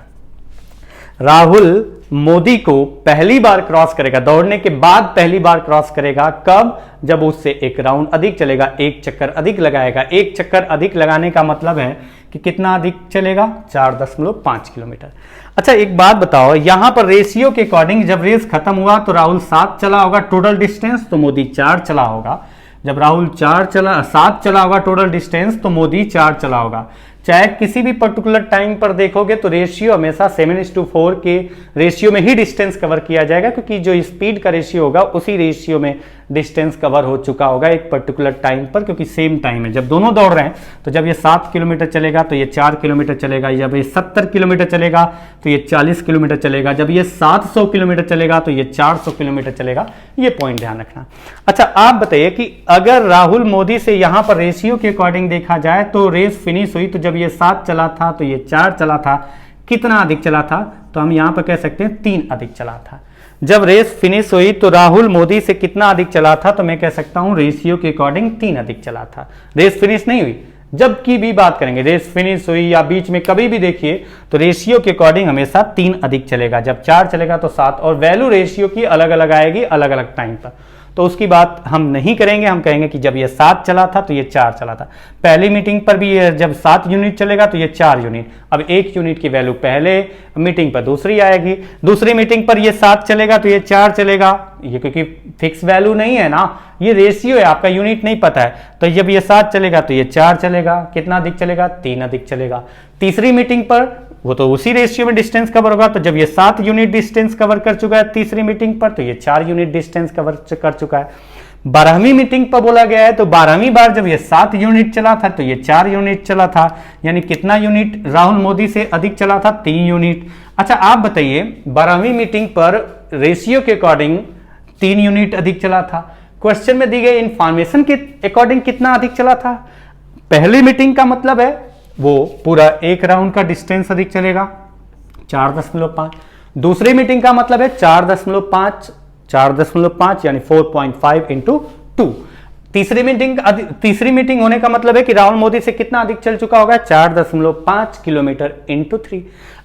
राहुल मोदी को पहली बार क्रॉस करेगा, दौड़ने के बाद पहली बार क्रॉस करेगा। कब? जब उससे 1 राउंड अधिक चलेगा, 1 चक्कर अधिक लगाएगा। 1 चक्कर अधिक लगाने का मतलब है कि कितना अधिक चलेगा, 4.5 किलोमीटर। अच्छा, एक बात बताओ, यहां पर रेशियो के अकॉर्डिंग जब रेस खत्म हुआ तो राहुल 7 चला होगा टोटल डिस्टेंस, तो मोदी 4 चला होगा। जब राहुल 7 चला होगा टोटल डिस्टेंस, तो मोदी 4 चला होगा। चाहे किसी भी पर्टिकुलर टाइम पर देखोगे तो रेशियो हमेशा 7:4 के रेशियो में ही डिस्टेंस कवर किया जाएगा, क्योंकि जो स्पीड का रेशियो होगा उसी रेशियो में डिस्टेंस कवर हो चुका होगा एक पर्टिकुलर टाइम पर, क्योंकि सेम टाइम है। जब दोनों दौड़ रहे हैं तो जब ये 7 किलोमीटर चलेगा तो ये 4 किलोमीटर चलेगा, जब ये 70 किलोमीटर चलेगा तो ये 40 किलोमीटर चलेगा, जब ये 700 किलोमीटर चलेगा तो ये 400 किलोमीटर चलेगा। ये पॉइंट ध्यान रखना। अच्छा, आप बताइए कि अगर राहुल मोदी से यहां पर रेशियो के अकॉर्डिंग देखा जाए तो रेस फिनिश हुई तो जब ये 7 चला था तो ये 4 चला था, कितना अधिक चला था, तो हम यहां पर कह सकते हैं 3 अधिक चला था। जब रेस फिनिश हुई तो राहुल मोदी से कितना अधिक चला था, तो मैं कह सकता हूं रेशियो के अकॉर्डिंग 3 अधिक चला था। रेस फिनिश नहीं हुई, जब की भी बात करेंगे, रेस फिनिश हुई या बीच में कभी भी देखिए तो रेशियो के अकॉर्डिंग हमेशा 3 अधिक चलेगा। जब 4 चलेगा तो 7, और वैल्यू रेशियो की अलग अलग आएगी अलग अलग टाइम पर, तो उसकी बात हम नहीं करेंगे। हम कहेंगे कि जब ये 7 चला था तो ये 4 चला था। पहली मीटिंग पर भी ये जब 7 यूनिट चलेगा तो ये 4 यूनिट। अब 1 यूनिट की वैल्यू पहले मीटिंग पर दूसरी आएगी, दूसरी मीटिंग पर ये 7 चलेगा तो ये 4 चलेगा। ये क्योंकि फिक्स वैल्यू नहीं है ना, ये रेशियो है, आपका यूनिट नहीं पता है। तो जब ये 7 चलेगा तो ये 4 चलेगा, कितना अधिक चलेगा, 3 अधिक चलेगा। तीसरी मीटिंग पर वो तो उसी रेशियो में डिस्टेंस कवर होगा, तो जब ये 7 यूनिट डिस्टेंस कवर कर चुका है तीसरी मीटिंग पर, तो ये 4 यूनिट डिस्टेंस कवर कर चुका है। 12वीं मीटिंग पर बोला गया है तो 12वीं बार जब ये 7 यूनिट चला था तो ये 4 यूनिट चला था, यानी कितना यूनिट राहुल मोदी से अधिक चला था, 3 यूनिट। अच्छा, आप बताइए 12वीं मीटिंग पर रेशियो के अकॉर्डिंग 3 यूनिट अधिक चला था। क्वेश्चन में दी गई इंफॉर्मेशन के अकॉर्डिंग कितना अधिक चला था। पहली मीटिंग का मतलब है वो पूरा 1 राउंड का डिस्टेंस अधिक चलेगा, 4.5। दूसरी मीटिंग का मतलब है 4.5 यानी 4.5 इंटू 2। तीसरी मीटिंग होने का मतलब है कि राहुल मोदी से कितना अधिक चल चुका होगा, 4.5 किलोमीटर इंटू 3।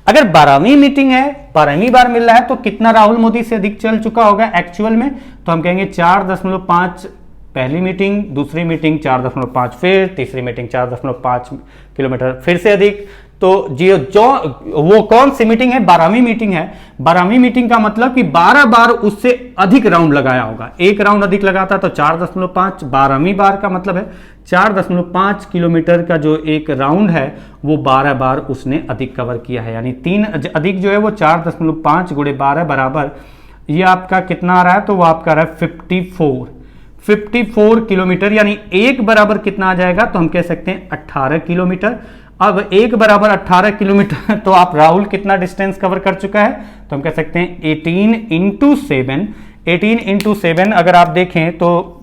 अगर 12वीं मीटिंग है, 12वीं बार मिल रहा है, तो कितना राहुल मोदी से अधिक चल चुका होगा एक्चुअल में, तो हम कहेंगे 4.5 पहली मीटिंग, दूसरी मीटिंग 4.5, फिर तीसरी मीटिंग 4.5 किलोमीटर फिर से अधिक। तो जो वो कौन सी मीटिंग है, 12वीं मीटिंग है। 12वीं मीटिंग का मतलब कि 12 बार उससे अधिक राउंड लगाया होगा। 1 राउंड अधिक लगाता तो 4.5, 12वीं बार का मतलब है 4.5 किलोमीटर का जो एक राउंड है वो 12 बार उसने अधिक कवर किया है, यानी 3 अधिक जो है वो 4.5 गुणे 12 बराबर, ये आपका कितना आ रहा है, तो वो आपका आ रहा है 54 किलोमीटर, यानी 1 बराबर कितना आ जाएगा, तो हम कह सकते हैं 18 किलोमीटर। अब 1 बराबर 18 किलोमीटर, तो आप राहुल कितना डिस्टेंस कवर कर चुका है, तो हम कह सकते हैं 18 इंटू 7 अगर आप देखें तो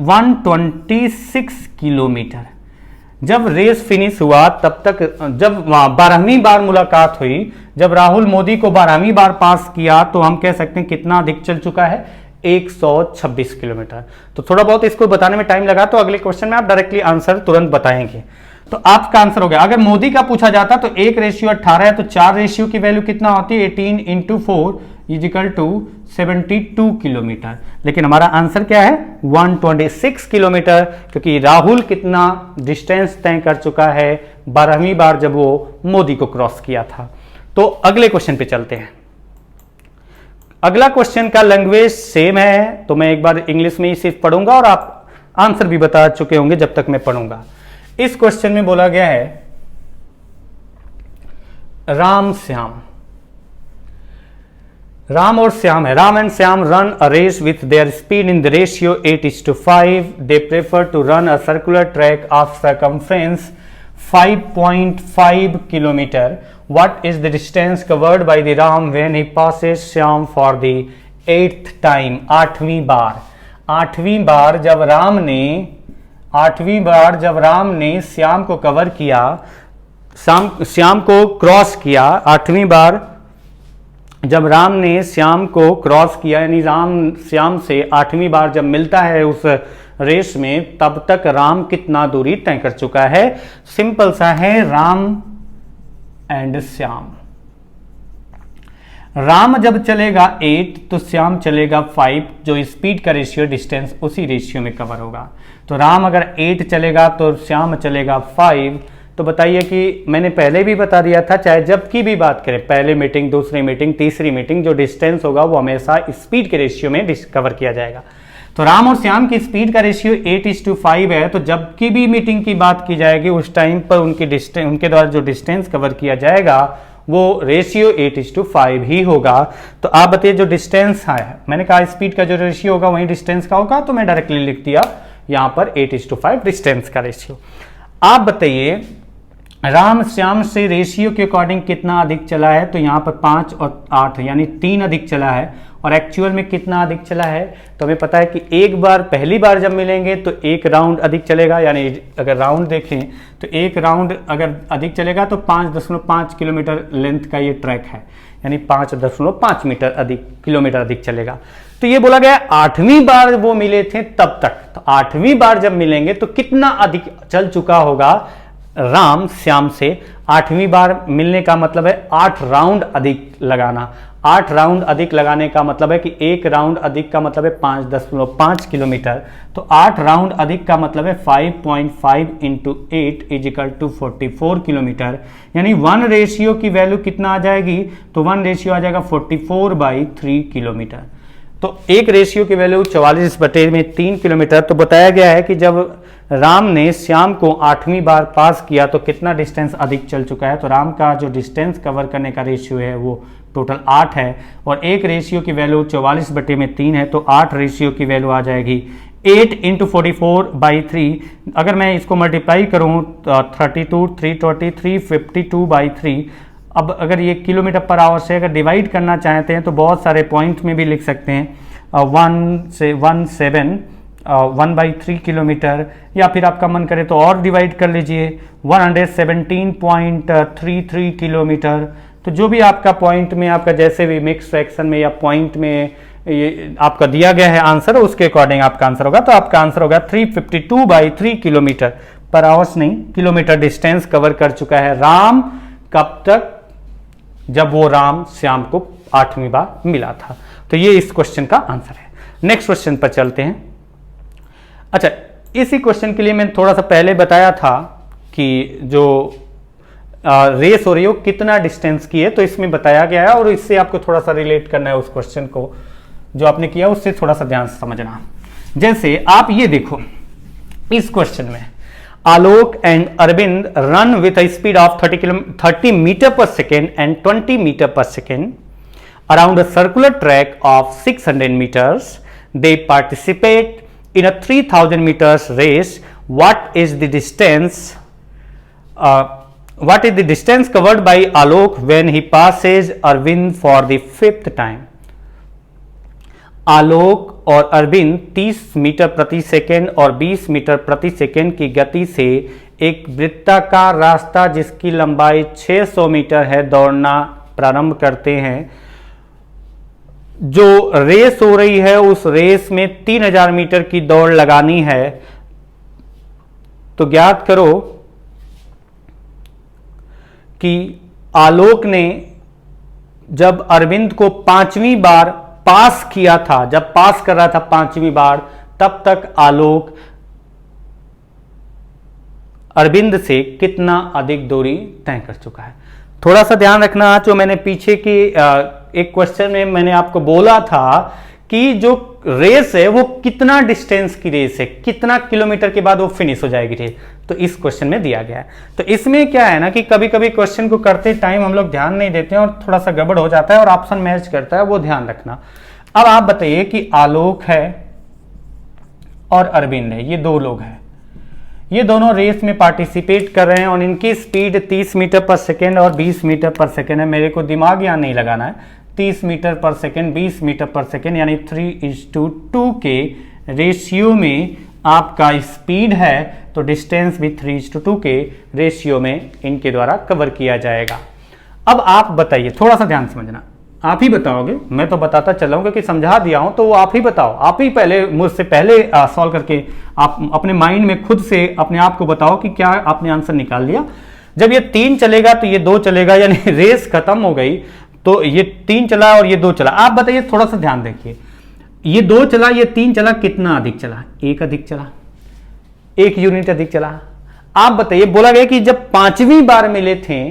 126 किलोमीटर। जब रेस फिनिश हुआ तब तक, जब 12वीं बार मुलाकात हुई, जब राहुल मोदी को 12वीं बार पास किया, तो हम कह सकते हैं कितना अधिक चल चुका है, 126 किलोमीटर। तो थोड़ा बहुत इसको बताने में टाइम लगा, तो अगले क्वेश्चन में आप डायरेक्टली आंसर तुरंत बताएंगे। तो आपका आंसर हो गया। अगर मोदी का पूछा जाता तो 1:18 है, तो 4 रेशियो की वैल्यू कितना होती है, 18 × 4 = 72 किलोमीटर। लेकिन हमारा आंसर क्या है, 126 किलोमीटर, क्योंकि राहुल कितना डिस्टेंस तय कर चुका है 12वीं बार जब वो मोदी को क्रॉस किया था। तो अगले क्वेश्चन पे चलते हैं। अगला क्वेश्चन का लैंग्वेज सेम है, तो मैं एक बार इंग्लिश में ही सिर्फ पढ़ूंगा और आप आंसर भी बता चुके होंगे जब तक मैं पढ़ूंगा। इस क्वेश्चन में बोला गया है, राम और श्याम है। Ram and Shyam run a race with their speed in the ratio 8:5। They prefer to run a circular track of circumference 5.5 kilometre. What is the distance covered by the Ram when he passes Shyam for the 8th time? 8वीं बार जब राम ने श्याम को कवर किया, श्याम को क्रॉस किया, 8वीं बार जब राम ने श्याम को क्रॉस किया, यानी राम श्याम से 8वीं बार जब मिलता है उस रेस में, तब तक राम कितना दूरी तय कर चुका है। सिंपल सा है, राम एंड श्याम। राम जब चलेगा 8 तो श्याम चलेगा 5, जो स्पीड का रेशियो डिस्टेंस उसी रेशियो में कवर होगा। तो राम अगर 8 चलेगा तो श्याम चलेगा 5। तो बताइए कि मैंने पहले भी बता दिया था, चाहे जब की भी बात करें, पहले मीटिंग, दूसरी मीटिंग, तीसरी मीटिंग, जो डिस्टेंस होगा वो हमेशा स्पीड के रेशियो में कवर किया जाएगा। तो राम और श्याम की स्पीड का रेशियो 8:5 है, तो जब की भी मीटिंग की बात की जाएगी उस टाइम पर उनके द्वारा जो डिस्टेंस कवर किया जाएगा वो रेशियो 8:5 ही होगा। तो आप बताइए जो डिस्टेंस है, मैंने कहा स्पीड का जो रेशियो होगा वही डिस्टेंस का होगा, तो मैं डायरेक्टली लिख दिया यहां पर 8:5 डिस्टेंस का रेशियो। आप बताइए राम श्याम से रेशियो के अकॉर्डिंग कितना अधिक चला है, तो यहाँ पर 5 और 8 यानी 3 अधिक चला है, और एक्चुअल में कितना अधिक चला है, तो हमें पता है कि एक बार पहली बार जब मिलेंगे तो 1 राउंड अधिक चलेगा, यानी अगर राउंड देखें तो 1 राउंड अगर अधिक चलेगा तो 5.5 किलोमीटर लेंथ का ये ट्रैक है, यानी 5.5 किलोमीटर अधिक चलेगा। तो ये बोला गया 8वीं बार वो मिले थे तब तक, तो 8वीं बार जब मिलेंगे तो कितना अधिक चल चुका होगा राम श्याम से। 8वीं बार मिलने का मतलब है 8 राउंड अधिक लगाना। 8 राउंड अधिक लगाने का मतलब है कि 1 राउंड अधिक का मतलब है 5.5 किलोमीटर, तो 8 राउंड अधिक का मतलब है 5.5 × 8 = 44 किलोमीटर, यानी 1 रेशियो की वैल्यू कितना आ जाएगी, तो 1 रेशियो आ जाएगा 44/3 किलोमीटर। तो 1 रेशियो की वैल्यू 44/3 किलोमीटर। तो बताया गया है कि जब राम ने श्याम को 8वीं बार पास किया तो कितना डिस्टेंस अधिक चल चुका है, तो राम का जो डिस्टेंस कवर करने का रेशियो है वो टोटल 8 है, और 1 रेशियो की वैल्यू 44/3 है, तो 8 रेशियो की वैल्यू आ जाएगी 8 × 44/3। अगर मैं इसको मल्टीप्लाई करूँ तो 32, 320, 352/3। अब अगर ये किलोमीटर पर आवर से अगर डिवाइड करना चाहते हैं तो बहुत सारे पॉइंट में भी लिख सकते हैं, 1/3 किलोमीटर, या फिर आपका मन करे तो और डिवाइड कर लीजिए 117.33 किलोमीटर। तो जो भी आपका पॉइंट में, आपका जैसे भी मिक्स फ्रैक्शन में या पॉइंट में ये आपका दिया गया है आंसर, उसके अकॉर्डिंग आपका आंसर होगा। तो आपका आंसर होगा 352/3 किलोमीटर पर आवर्स नहीं, किलोमीटर डिस्टेंस कवर कर चुका है राम। कब तक, जब वो राम श्याम को 8वीं बार मिला था। तो ये इस क्वेश्चन का आंसर है। नेक्स्ट क्वेश्चन पर चलते हैं। अच्छा, इसी क्वेश्चन के लिए मैंने थोड़ा सा पहले बताया था कि जो रेस हो रही हो कितना डिस्टेंस की है, तो इसमें बताया गया है, और इससे आपको थोड़ा सा रिलेट करना है उस क्वेश्चन को जो आपने किया, उससे थोड़ा सा ध्यान से समझना। जैसे आप ये देखो, इस क्वेश्चन में Alok and Arvind run with a speed of 30 metre per second and 20 metre per second around a circular track of 600 metres. They participate in a 3000 meters race. What is the distance covered by Alok when he passes Arvind for the 5th time? आलोक और अरविंद 30 मीटर प्रति सेकेंड और 20 मीटर प्रति सेकेंड की गति से एक वृत्ताकार रास्ता जिसकी लंबाई 600 मीटर है दौड़ना प्रारंभ करते हैं। जो रेस हो रही है उस रेस में 3000 मीटर की दौड़ लगानी है। तो ज्ञात करो कि आलोक ने जब अरविंद को 5वीं बार पास किया था, जब पास कर रहा था 5वीं बार, तब तक आलोक अरविंद से कितना अधिक दूरी तय कर चुका है। थोड़ा सा ध्यान रखना, जो मैंने पीछे की एक क्वेश्चन में मैंने आपको बोला था कि जो रेस है वो कितना डिस्टेंस की रेस है, कितना किलोमीटर के बाद वो फिनिश हो जाएगी रेस, तो इस क्वेश्चन में दिया गया है। तो इसमें क्या है ना कि कभी कभी क्वेश्चन को करते टाइम हम लोग ध्यान नहीं देते हैं और थोड़ा सा गड़बड़ हो जाता है और ऑप्शन मैच करता है, वो ध्यान रखना। अब आप बताइए कि आलोक है और अरविंद है, ये दो लोग हैं, ये दोनों रेस में पार्टिसिपेट कर रहे हैं और इनकी स्पीड 30 मीटर पर सेकेंड और 20 मीटर पर सेकेंड है। मेरे को दिमाग यहाँ नहीं लगाना है, 30 metre per second 20 metre per second यानी 3:2 के रेशियो में आपका स्पीड है, तो डिस्टेंस भी 3:2 के रेशियो में इनके द्वारा कवर किया जाएगा। अब आप बताइए, थोड़ा सा ध्यान समझना, आप ही बताओगे, मैं तो बताता चला हूं क्योंकि समझा दिया हूं, तो वो आप ही बताओ, आप ही पहले मुझसे पहले सॉल्व करके आप अपने माइंड में खुद से अपने आप को बताओ कि क्या आपने आंसर निकाल लिया। जब ये 3 चलेगा तो ये 2 चलेगा, यानी रेस खत्म हो गई, तो ये 3 चला और ये 2 चला। आप बताइए, थोड़ा सा ध्यान देखिए, ये 2 चला, ये 3 चला, कितना अधिक चला? 1 अधिक चला, 1 यूनिट अधिक चला। आप बताइए, बोला गया कि जब 5वीं बार मिले थे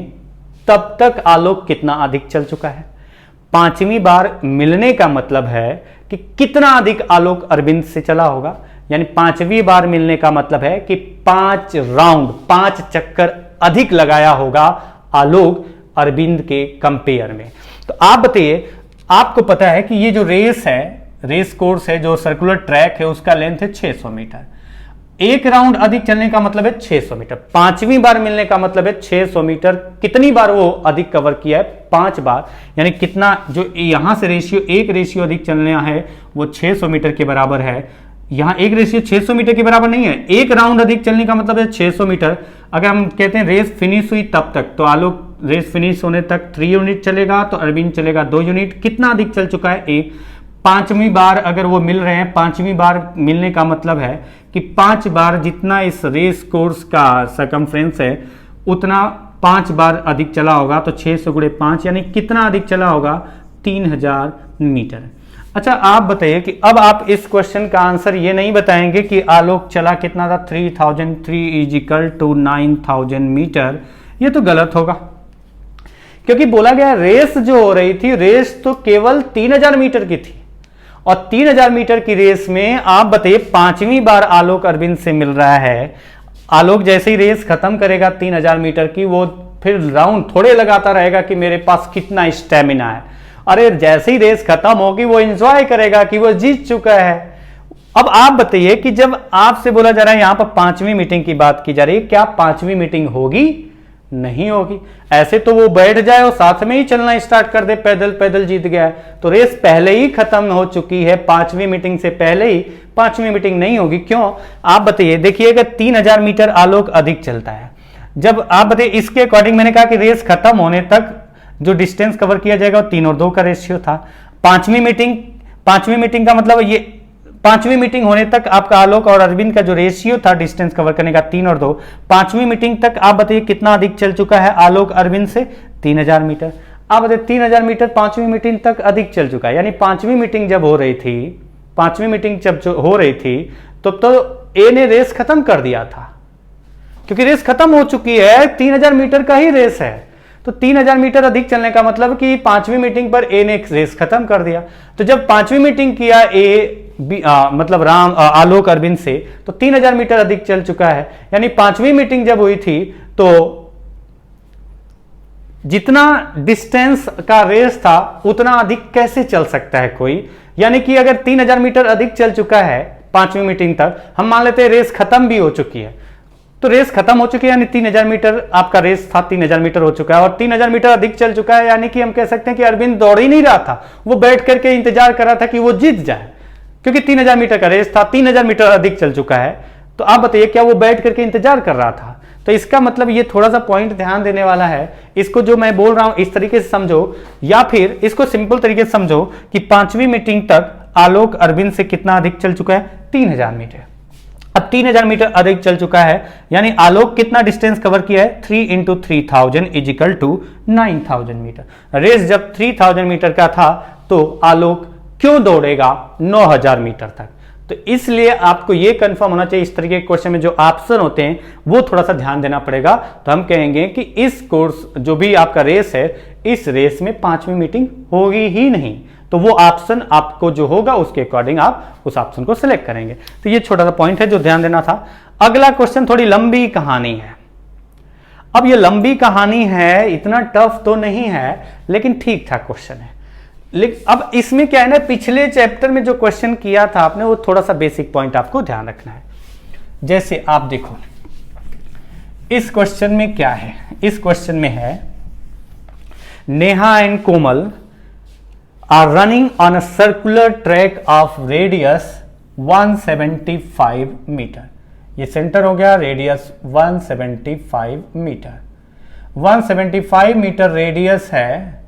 तब तक आलोक कितना अधिक चल चुका है। 5वीं बार मिलने का मतलब है कि कितना अधिक आलोक अरविंद से चला होगा, यानी 5वीं बार मिलने का मतलब है कि 5 राउंड 5 चक्कर अधिक लगाया होगा आलोक अरविंद के कंपेयर में। तो आप बताइए, आपको पता है कि ये जो रेस है, रेस कोर्स है, जो सर्कुलर ट्रैक है, उसका लेंथ है 600 मीटर। 1 राउंड अधिक चलने का मतलब है 600 मीटर, 5वीं बार मिलने का मतलब है 600 मीटर। कितनी बार वो अधिक कवर किया है? 5 बार, यानी कितना, जो यहां से रेशियो 1 रेशियो अधिक चलना है वो 600 मीटर के बराबर है। यहां 1 रेशियो 600 मीटर के बराबर नहीं है, 1 राउंड अधिक चलने का मतलब है 600 मीटर। अगर हम कहते हैं रेस फिनिश हुई तब तक, तो आलोक रेस फिनिश होने तक 3 यूनिट चलेगा, तो अरविंद चलेगा 2 यूनिट। कितना अधिक चल चुका है? 1। 5वीं बार अगर वो मिल रहे हैं, 5वीं बार मिलने का मतलब है कि 5 बार जितना इस रेस कोर्स का सरकमफ्रेंस है उतना 5 बार अधिक चला होगा, तो 600 गुणे 5 यानी कितना अधिक चला होगा? 3000 मीटर। अच्छा, आप बताइए कि अब आप इस क्वेश्चन का आंसर ये नहीं बताएंगे कि आलोक चला कितना था, 3003 = 9000 मीटर। ये तो गलत होगा, क्योंकि बोला गया रेस जो हो रही थी, रेस तो केवल 3000 मीटर की थी, और 3000 मीटर की रेस में आप बताइए 5वीं बार आलोक अरविंद से मिल रहा है। आलोक जैसे ही रेस खत्म करेगा 3000 मीटर की, वो फिर राउंड थोड़े लगाता रहेगा कि मेरे पास कितना स्टेमिना है। अरे जैसे ही रेस खत्म होगी वो एंजॉय करेगा कि वो जीत चुका है। अब आप बताइए कि जब आपसे बोला जा रहा है, यहां पर 5वीं मीटिंग की बात की जा रही है, क्या 5वीं मीटिंग होगी? नहीं होगी। ऐसे तो वो बैठ जाए और साथ में ही चलना स्टार्ट कर दे, पैदल पैदल जीत गया है, तो रेस पहले ही खत्म हो चुकी है, 5वीं मीटिंग से पहले ही 5वीं मीटिंग नहीं होगी। क्यों? आप बताइए, देखिएगा 3000 मीटर आलोक अधिक चलता है। जब आप बताइए, इसके अकॉर्डिंग मैंने कहा कि रेस खत्म होने तक जो डिस्टेंस कवर किया जाएगा वो 3 और 2 का रेशियो था। 5वीं मीटिंग का मतलब ये 5वीं मीटिंग होने तक आपका आलोक और अरविंद का जो रेशियो था डिस्टेंस कवर करने का 3 और 2, 5वीं मीटिंग तक आप बताइए कितना अधिक चल चुका है आलोक अरविंद से? 3000 मीटर। आप बताइए 3000 मीटर 5वीं मीटिंग तक अधिक चल चुका है, यानी 5वीं मीटिंग जब हो रही थी, 5वीं मीटिंग जब हो रही थी तो ए ने रेस खत्म कर दिया था, क्योंकि रेस खत्म हो चुकी है, 3000 मीटर का ही रेस है। तो 3000 मीटर अधिक चलने का मतलब कि 5वीं मीटिंग पर ए ने रेस खत्म कर दिया। तो जब 5वीं मीटिंग किया मतलब आलोक अरविंद से, तो 3000 मीटर अधिक चल चुका है, यानी 5वीं मीटिंग जब हुई थी तो जितना डिस्टेंस का रेस था उतना अधिक कैसे चल सकता है कोई? यानी कि अगर 3000 मीटर अधिक चल चुका है 5वीं मीटिंग तक, हम मान लेते हैं रेस खत्म भी हो चुकी है, तो रेस खत्म हो चुकी है, यानी 3000 मीटर आपका रेस था, 3000 मीटर हो चुका है और 3000 मीटर अधिक चल चुका है, यानी कि हम कह सकते हैं कि अरविंद दौड़ ही नहीं रहा था, वो बैठ करके इंतजार कर रहा था कि वो जीत जाए, क्योंकि 3000 मीटर का रेस था, 3000 मीटर अधिक चल चुका है। तो आप बताइए, क्या वो बैठ करके इंतजार कर रहा था? तो इसका मतलब ये थोड़ा सा पॉइंट ध्यान देने वाला है। इसको जो मैं बोल रहा हूं इस तरीके से समझो, या फिर इसको सिंपल तरीके से समझो कि 5वीं मीटिंग तक आलोक अरविंद से कितना अधिक चल चुका है, 3000 मीटर। अब 3000 मीटर अधिक चल चुका है, यानी आलोक कितना डिस्टेंस कवर किया है, 3 × 3000 इजिकल टू 9000 मीटर। रेस जब 3000 मीटर का था तो आलोक क्यों दौड़ेगा 9000 मीटर तक। तो इसलिए आपको यह कंफर्म होना चाहिए, इस तरीके के क्वेश्चन में जो ऑप्शन होते हैं वो थोड़ा सा ध्यान देना पड़ेगा। तो हम कहेंगे कि इस कोर्स जो भी आपका रेस है, इस रेस में 5वीं मीटिंग होगी ही नहीं। तो वो ऑप्शन आपको जो होगा उसके अकॉर्डिंग आप उस ऑप्शन को सिलेक्ट करेंगे। तो ये छोटा सा पॉइंट है जो ध्यान देना था। अगला क्वेश्चन थोड़ी लंबी कहानी है। अब ये लंबी कहानी है, इतना टफ तो नहीं है, लेकिन ठीक ठाक क्वेश्चन है। लेकिन अब इसमें क्या है ना, पिछले चैप्टर में जो क्वेश्चन किया था आपने, वो थोड़ा सा बेसिक पॉइंट आपको ध्यान रखना है। जैसे आप देखो इस क्वेश्चन में क्या है, इस क्वेश्चन में है Neha and Komal are running on a circular track of radius 175 metre. ये सेंटर हो गया, रेडियस 175 मीटर। 175 मीटर रेडियस है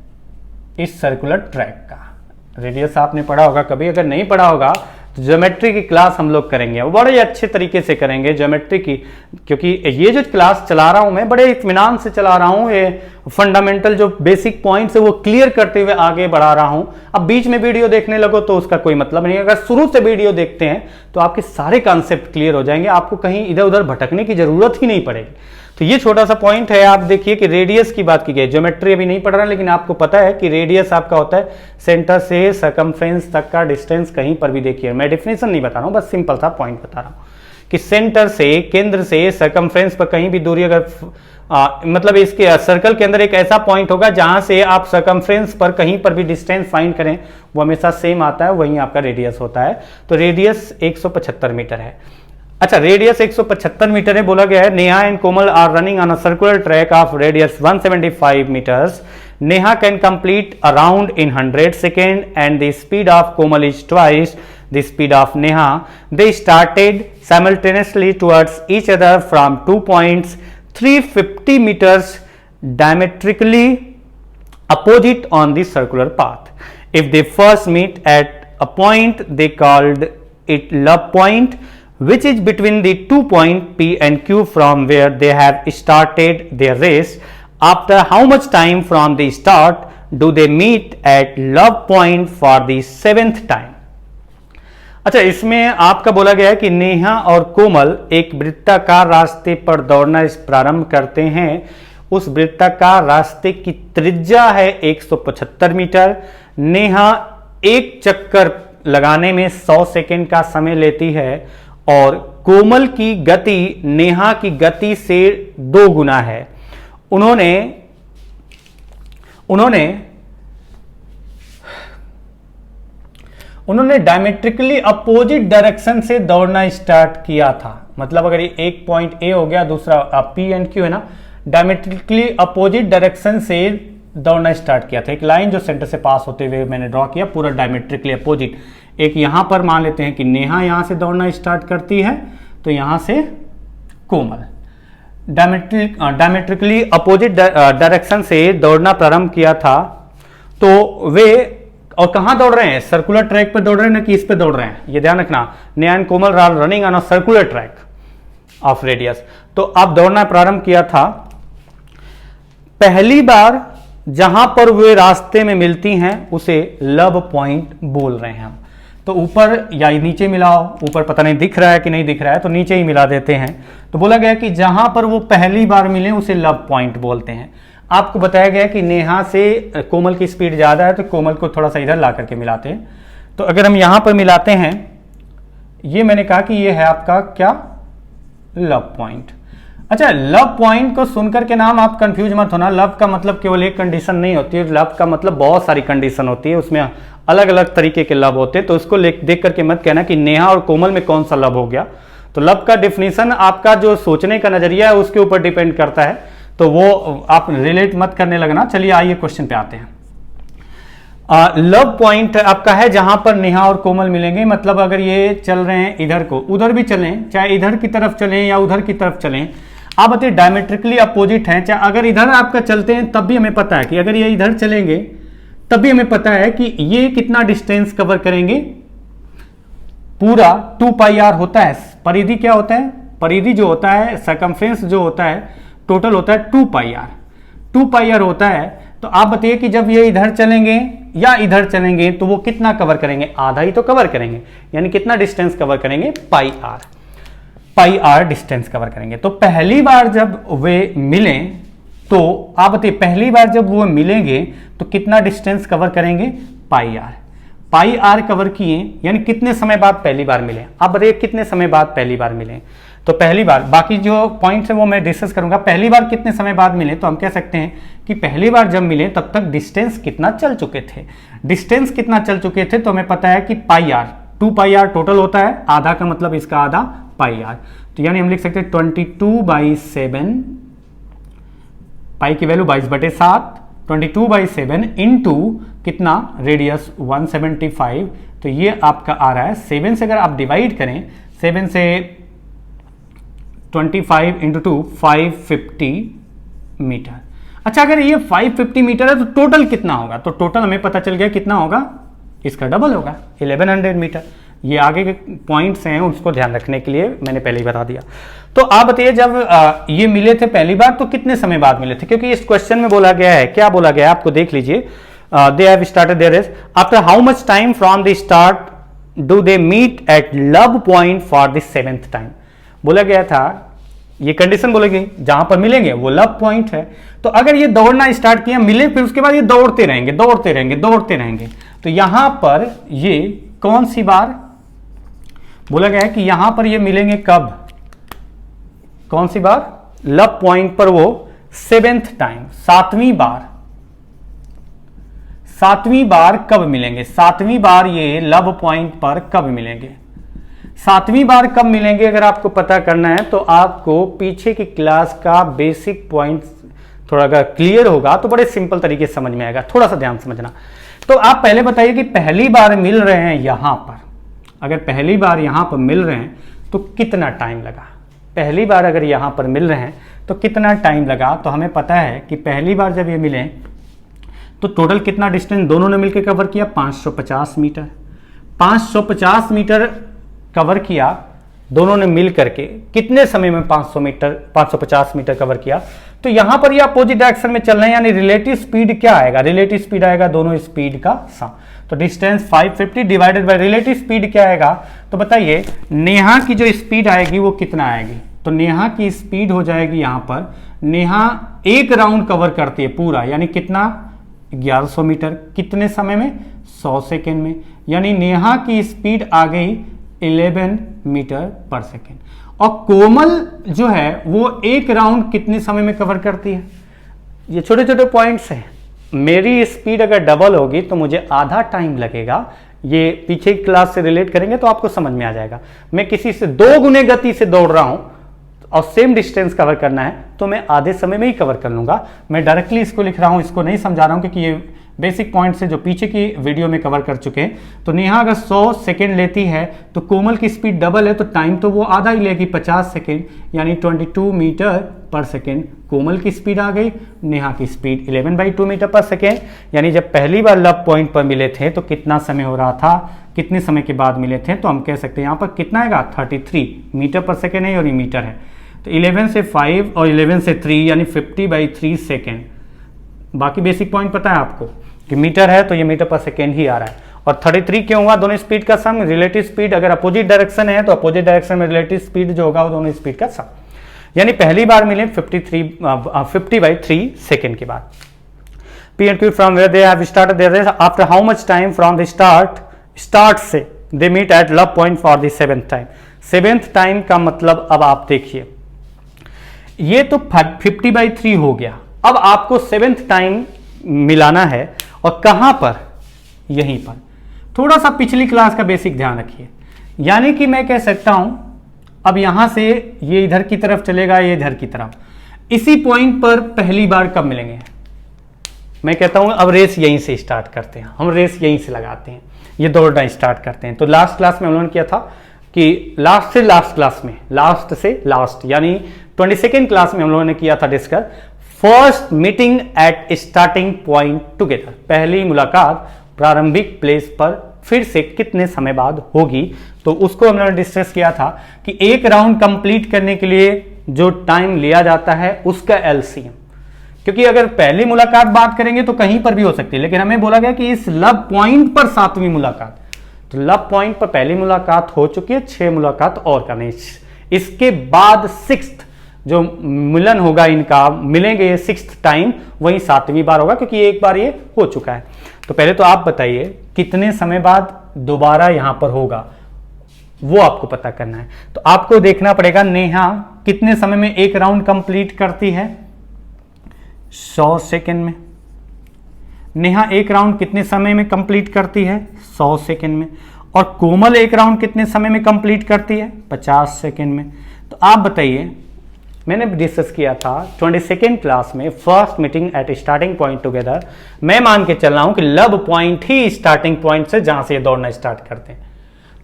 इस सर्कुलर ट्रैक का। रेडियस आपने पढ़ा होगा कभी, अगर नहीं पढ़ा होगा तो ज्योमेट्री की क्लास हम लोग करेंगे, वो बड़े अच्छे तरीके से करेंगे ज्योमेट्री की, क्योंकि ये जो क्लास चला रहा हूं मैं बड़े इत्मीनान से चला रहा हूं। ये फंडामेंटल जो बेसिक पॉइंट्स है वो क्लियर करते हुए आगे बढ़ा रहा हूं। अब बीच में वीडियो देखने लगो तो उसका कोई मतलब नहीं। अगर शुरू से वीडियो देखते हैं तो आपके सारे कॉन्सेप्ट क्लियर हो जाएंगे, आपको कहीं इधर उधर भटकने की जरूरत ही नहीं पड़ेगी। तो ये छोटा सा पॉइंट है। आप देखिए कि रेडियस की बात की गई, ज्योमेट्री अभी नहीं पढ़ रहा, लेकिन आपको पता है कि रेडियस आपका होता है सेंटर से सर्कमफ्रेंस तक का डिस्टेंस। कहीं पर भी देखिए, मैं डेफिनेशन नहीं बता रहा हूं, बस सिंपल सा पॉइंट बता रहा हूं कि सेंटर से, केंद्र से सर्कमफ्रेंस पर कहीं भी दूरी अगर मतलब इसके सर्कल के अंदर एक ऐसा पॉइंट होगा जहां से आप सर्कमफ्रेंस पर कहीं पर भी डिस्टेंस फाइंड करें वो हमेशा सेम आता है, वही आपका रेडियस होता है। तो रेडियस 175 मीटर है। अच्छा, रेडियस 175 मीटर है, बोला गया है Neha and Komal are running on a circular track of radius 175 meters. Neha can complete a round in 100 seconds and the speed of Komal is twice the speed of Neha. They started simultaneously towards each other from 2 points 350 meters diametrically opposite on the circular path. If they first meet at a point they called it love point, which is between the 2 points P and Q from where they have started their race. After how much time from the start do they meet at love point for the 7th time? अच्छा, इसमें आपका बोला गया है कि नेहा और कोमल एक वृत्ताकार रास्ते पर दौड़ना प्रारंभ करते हैं। उस वृत्ताकार रास्ते की त्रिज्या है 175 मीटर। नेहा एक चक्कर लगाने में 100 सेकेंड का समय लेती है और कोमल की गति नेहा की गति से 2 गुना है। उन्होंने डायमेट्रिकली अपोजिट डायरेक्शन से दौड़ना स्टार्ट किया था। मतलब अगर ये एक पॉइंट ए हो गया, दूसरा पी एंड क्यू है ना, डायमेट्रिकली अपोजिट डायरेक्शन से दौड़ना स्टार्ट किया था। एक लाइन जो सेंटर से पास होते हुए मैंने ड्रॉ किया, पूरा डायमेट्रिकली अपोजिट। एक यहां पर मान लेते हैं कि नेहा यहां से दौड़ना स्टार्ट करती है, तो यहां से कोमल डायमेट्रिकली अपोजिट डायरेक्शन से दौड़ना प्रारंभ किया था। तो वे और कहां दौड़ रहे हैं, सर्कुलर ट्रैक पर दौड़ रहे हैं ना कि इस पे दौड़ रहे हैं, ये ध्यान रखना। Neha and Komal are running on a circular track of radius. तो अब दौड़ना प्रारंभ किया था। पहली बार जहां पर वे रास्ते में मिलती हैं उसे लव पॉइंट बोल रहे हैं हम। तो ऊपर या नीचे मिलाओ, ऊपर पता नहीं दिख रहा है कि नहीं दिख रहा है, तो नीचे ही मिला देते हैं। तो बोला गया कि जहां पर वो पहली बार मिले उसे लव पॉइंट बोलते हैं। आपको बताया गया कि नेहा से कोमल की स्पीड ज्यादा है, तो कोमल को थोड़ा सा इधर ला करके मिलाते हैं। तो अगर हम यहां पर मिलाते हैं, ये मैंने कहा कि ये है आपका क्या, लव पॉइंट। अच्छा, लव पॉइंट को सुनकर के नाम आप कंफ्यूज मत होना। लव का मतलब केवल एक कंडीशन नहीं होती है, लव का मतलब बहुत सारी कंडीशन होती है, उसमें अलग अलग तरीके के लव होते हैं। तो उसको देख करके मत कहना कि नेहा और कोमल में कौन सा लव हो गया। तो लव का डिफिनीशन आपका जो सोचने का नजरिया है उसके ऊपर डिपेंड करता है, तो वो आप रिलेट मत करने लगना। चलिए आइए क्वेश्चन पे आते हैं। लव पॉइंट आपका है जहां पर नेहा और कोमल मिलेंगे। मतलब अगर ये चल रहे हैं इधर को, उधर भी चलें, चाहे इधर की तरफ चलें या उधर की तरफ चलें, आप बताइए डायमेट्रिकली अपोजिट हैं, चाहे अगर इधर आपका चलते हैं तब भी हमें पता है कि अगर ये इधर चलेंगे तब भी हमें पता है कि ये कितना डिस्टेंस कवर करेंगे, पूरा 2 पाई आर होता है। परिधि क्या होता है, परिधि जो होता है, सर्कमफ्रेंस जो होता है, टोटल होता है 2 पाई आर, 2 पाई आर होता है। तो आप बताइए कि जब ये इधर चलेंगे या इधर चलेंगे तो वो कितना कवर करेंगे, आधा ही तो कवर करेंगे, यानी कितना डिस्टेंस कवर करेंगे, पाई आर डिस्टेंस कवर करेंगे। तो पहली बार जब वे मिलें तो आप बताइए पहली बार जब वो मिलेंगे तो कितना डिस्टेंस कवर करेंगे, पाई आर कवर किए, यानी कितने समय बाद पहली बार मिले, आप बताइए कितने समय बाद पहली बार मिले। तो पहली बार, बाकी जो पॉइंट्स है वो मैं डिस्कस करूंगा, पहली बार कितने समय बाद मिले तो हम कह सकते हैं कि पहली बार जब मिले तब तक डिस्टेंस कितना चल चुके थे, डिस्टेंस कितना चल चुके थे, तो हमें पता है कि पाई आर, 2 पाई आर टोटल होता है, आधा का मतलब इसका आधा पाई आर। तो यानी हम लिख सकते हैं 22/7, पाई की वैल्यू 22/7, 22/7 इंटू कितना, रेडियस 175, तो ये आपका आ रहा है 7 से अगर आप डिवाइड करें, 7 से 25 इंटू 2 550 मीटर। अच्छा अगर ये 550 मीटर है तो टोटल कितना होगा, तो टोटल हमें पता चल गया कितना होगा, इसका डबल होगा 1100 मीटर। ये आगे के पॉइंट्स हैं उसको ध्यान रखने के लिए मैंने पहले ही बता दिया। तो आप बताइए जब ये मिले थे पहली बार तो कितने समय बाद मिले थे, क्योंकि इस क्वेश्चन में बोला गया है, क्या बोला गया है आपको देख लीजिए, they have started there is after how much time from the start do they meet at love point for the 7th time. बोला गया था, ये कंडीशन बोलेगी जहां पर मिलेंगे वो लव पॉइंट है। तो अगर ये दौड़ना स्टार्ट किया, मिले, फिर उसके बाद ये दौड़ते रहेंगे दौड़ते रहेंगे दौड़ते रहेंगे, तो यहां पर ये कौन सी बार, बोला गया है कि यहां पर ये मिलेंगे कब, कौन सी बार, लव पॉइंट पर वो 7th टाइम, 7वीं बार कब मिलेंगे, 7वीं बार ये लव पॉइंट पर कब मिलेंगे, 7वीं बार कब मिलेंगे अगर आपको पता करना है तो आपको पीछे की क्लास का बेसिक पॉइंट थोड़ा अगर क्लियर होगा तो बड़े सिंपल तरीके से समझ में आएगा, थोड़ा सा ध्यान समझना। तो आप पहले बताइए कि पहली बार मिल रहे हैं यहां पर, अगर पहली बार यहां पर मिल रहे हैं तो कितना टाइम लगा, पहली बार अगर यहां पर मिल रहे हैं तो कितना टाइम लगा। तो हमें पता है कि पहली बार जब ये मिले तो टोटल कितना डिस्टेंस दोनों ने मिलकर कवर किया, 550 मीटर, 550 मीटर कवर किया दोनों ने मिल करके, कितने समय में 550 मीटर कवर किया। तो यहां पर ये अपोजिट डायरेक्शन में चल रहे हैं, यानी रिलेटिव स्पीड क्या आएगा, रिलेटिव स्पीड आएगा दोनों स्पीड का सम। तो distance 550 divided by relative speed क्या आएगा, तो बताइए नेहा की जो स्पीड आएगी वो कितना आएगी, तो नेहा की स्पीड हो जाएगी यहां पर, नेहा एक राउंड कवर करती है पूरा, यानी कितना 1100 मीटर, कितने समय में, 100 सेकेंड में, यानी नेहा की स्पीड आ गई 11 मीटर पर सेकेंड। और कोमल जो है वो एक राउंड कितने समय में कवर करती है, ये छोटे छोटे पॉइंट्स हैं। मेरी स्पीड अगर डबल होगी तो मुझे आधा टाइम लगेगा, ये पीछे की क्लास से रिलेट करेंगे तो आपको समझ में आ जाएगा। मैं किसी से 2 गुने गति से दौड़ रहा हूं और सेम डिस्टेंस कवर करना है तो मैं आधे समय में ही कवर कर लूंगा। मैं डायरेक्टली इसको लिख रहा हूं, इसको नहीं समझा रहा हूं क्योंकि ये बेसिक पॉइंट्स है जो पीछे की वीडियो में कवर कर चुके हैं। तो नेहा अगर 100 सेकेंड लेती है तो कोमल की स्पीड डबल है तो टाइम तो वो आधा ही लेगी, 50 सेकेंड, यानी 22 मीटर पर सेकेंड कोमल की स्पीड आ गई, नेहा की स्पीड 11/2 मीटर पर सेकेंड। यानी जब पहली बार लव पॉइंट पर मिले थे तो कितना समय हो रहा था, कितने समय के बाद मिले थे, तो हम कह सकते हैं यहाँ पर कितना आएगा 33 मीटर पर सेकेंड है और ये मीटर है। तो 11 से 5 और 11 से 3 यानी 50/3 सेकेंड। बाकी बेसिक पॉइंट पता है आपको कि मीटर है तो ये मीटर पर सेकेंड ही आ रहा है। और 33 क्यों हुआ, दोनों स्पीड का सम, रिलेटिव स्पीड अगर अपोजिट डायरेक्शन है तो अपोजिट डायरेक्शन में रिलेटिव स्पीड जो होगा वो दोनों स्पीड का सम। यानी पहली बार मिले 50/3 सेकेंड के बाद। P and Q from where they have started their race after how much time from the start से they meet at love point for the 7th time। 7th time का मतलब अब आप देखिए ये तो 50/3 हो गया, अब आपको 7th टाइम मिलाना है और कहां पर, यहीं पर। थोड़ा सा पिछली क्लास का बेसिक ध्यान रखिए, यानी कि मैं कह सकता हूं अब यहां से ये इधर की तरफ चलेगा, ये इधर की तरफ, इसी पॉइंट पर पहली बार कब मिलेंगे। मैं कहता हूं अब रेस यहीं से स्टार्ट करते हैं, हम रेस यहीं से लगाते हैं, ये दौड़ना स्टार्ट करते हैं। तो लास्ट क्लास में हम लोगों ने किया था कि लास्ट से लास्ट क्लास में, लास्ट से लास्ट यानी 22nd क्लास में हम लोगों ने किया था discuss first meeting at starting point together, पहली मुलाकात प्रारंभिक प्लेस पर फिर से कितने समय बाद होगी। तो उसको हम लोगों ने डिस्कस किया था कि एक राउंड कंप्लीट करने के लिए जो टाइम लिया जाता है उसका एलसीएम, क्योंकि अगर पहली मुलाकात बात करेंगे तो कहीं पर भी हो सकती है, लेकिन हमें बोला गया कि इस लव पॉइंट पर 7वीं मुलाकात, तो लव पॉइंट पर पहली मुलाकात हो चुकी है, 6 मुलाकात और करनी, इसके बाद 6th जो मिलन होगा इनका, मिलेंगे ये 6th टाइम, वही 7वीं बार होगा क्योंकि एक बार ये हो चुका है। तो पहले तो आप बताइए कितने समय बाद दोबारा यहां पर होगा, वो आपको पता करना है। तो आपको देखना पड़ेगा नेहा कितने समय में एक राउंड कंप्लीट करती है, 100 सेकेंड में। नेहा एक राउंड कितने समय में कंप्लीट करती है, 100 सेकेंड में। और कोमल एक राउंड कितने समय में कंप्लीट करती है, 50 सेकेंड में। तो आप बताइए, मैंने डिस्कस किया था 22nd क्लास में first meeting at starting point together, मैं मान के चल रहा हूं कि लव पॉइंट ही स्टार्टिंग पॉइंट से जहां से ये दौड़ना स्टार्ट करते हैं।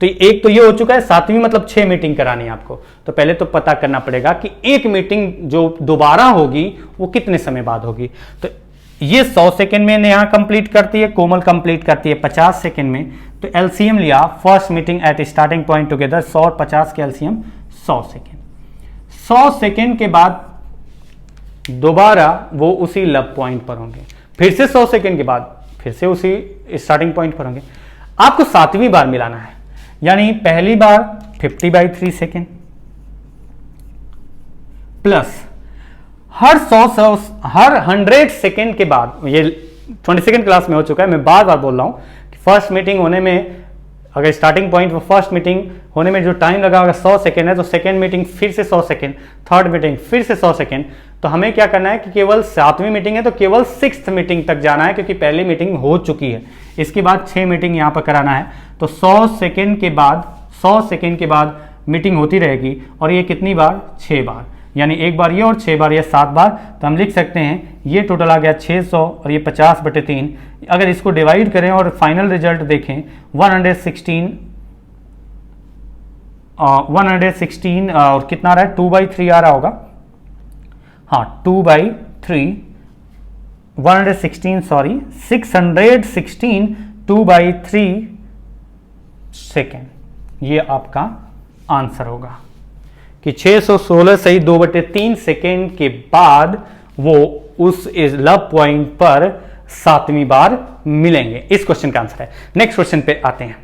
तो एक तो ये हो चुका है, 7वीं मतलब 6 मीटिंग करानी है आपको। तो पहले तो पता करना पड़ेगा कि एक मीटिंग जो दोबारा होगी वो कितने समय बाद होगी। तो ये 100 सेकेंड में नेहा कंप्लीट करती है, कोमल कंप्लीट करती है 50 सेकेंड में। तो एलसीएम लिया first meeting at starting point together, 100 और 50 के एलसीएम 100 सेकेंड। 100 सेकेंड के बाद दोबारा वो उसी लव पॉइंट पर होंगे, फिर से 100 सेकेंड के बाद फिर से उसी स्टार्टिंग पॉइंट पर होंगे। आपको 7वीं बार मिलाना है, यानी पहली बार 50/3 सेकेंड प्लस हर 100 सेकेंड के बाद, ये 22nd क्लास में हो चुका है, मैं बार बार बोल रहा हूं कि फर्स्ट मीटिंग होने में, अगर स्टार्टिंग पॉइंट फर्स्ट मीटिंग होने में जो टाइम लगा अगर 100 सेकेंड है, तो सेकेंड मीटिंग फिर से 100 सेकेंड, थर्ड मीटिंग फिर से 100 सेकेंड। तो हमें क्या करना है कि केवल 7वीं मीटिंग है तो केवल 6th मीटिंग तक जाना है, क्योंकि पहली मीटिंग हो चुकी है। इसके बाद 6 मीटिंग यहां पर कराना है। तो 100 सेकेंड के बाद मीटिंग होती रहेगी, और ये कितनी बार, 6 बार, यानी एक बार ये और 6 बार ये 7 बार। तो हम लिख सकते हैं ये टोटल आ गया 600 और ये 50/3। अगर इसको डिवाइड करें और फाइनल रिजल्ट देखें 116 और कितना आ रहा है, 2/3 आ रहा होगा, हाँ 2/3, 616 2/3 सेकेंड, ये आपका आंसर होगा कि 616 सही 2/3 सेकेंड के बाद वो उस लव पॉइंट पर 7वीं बार मिलेंगे। इस क्वेश्चन का आंसर है। नेक्स्ट क्वेश्चन पे आते हैं।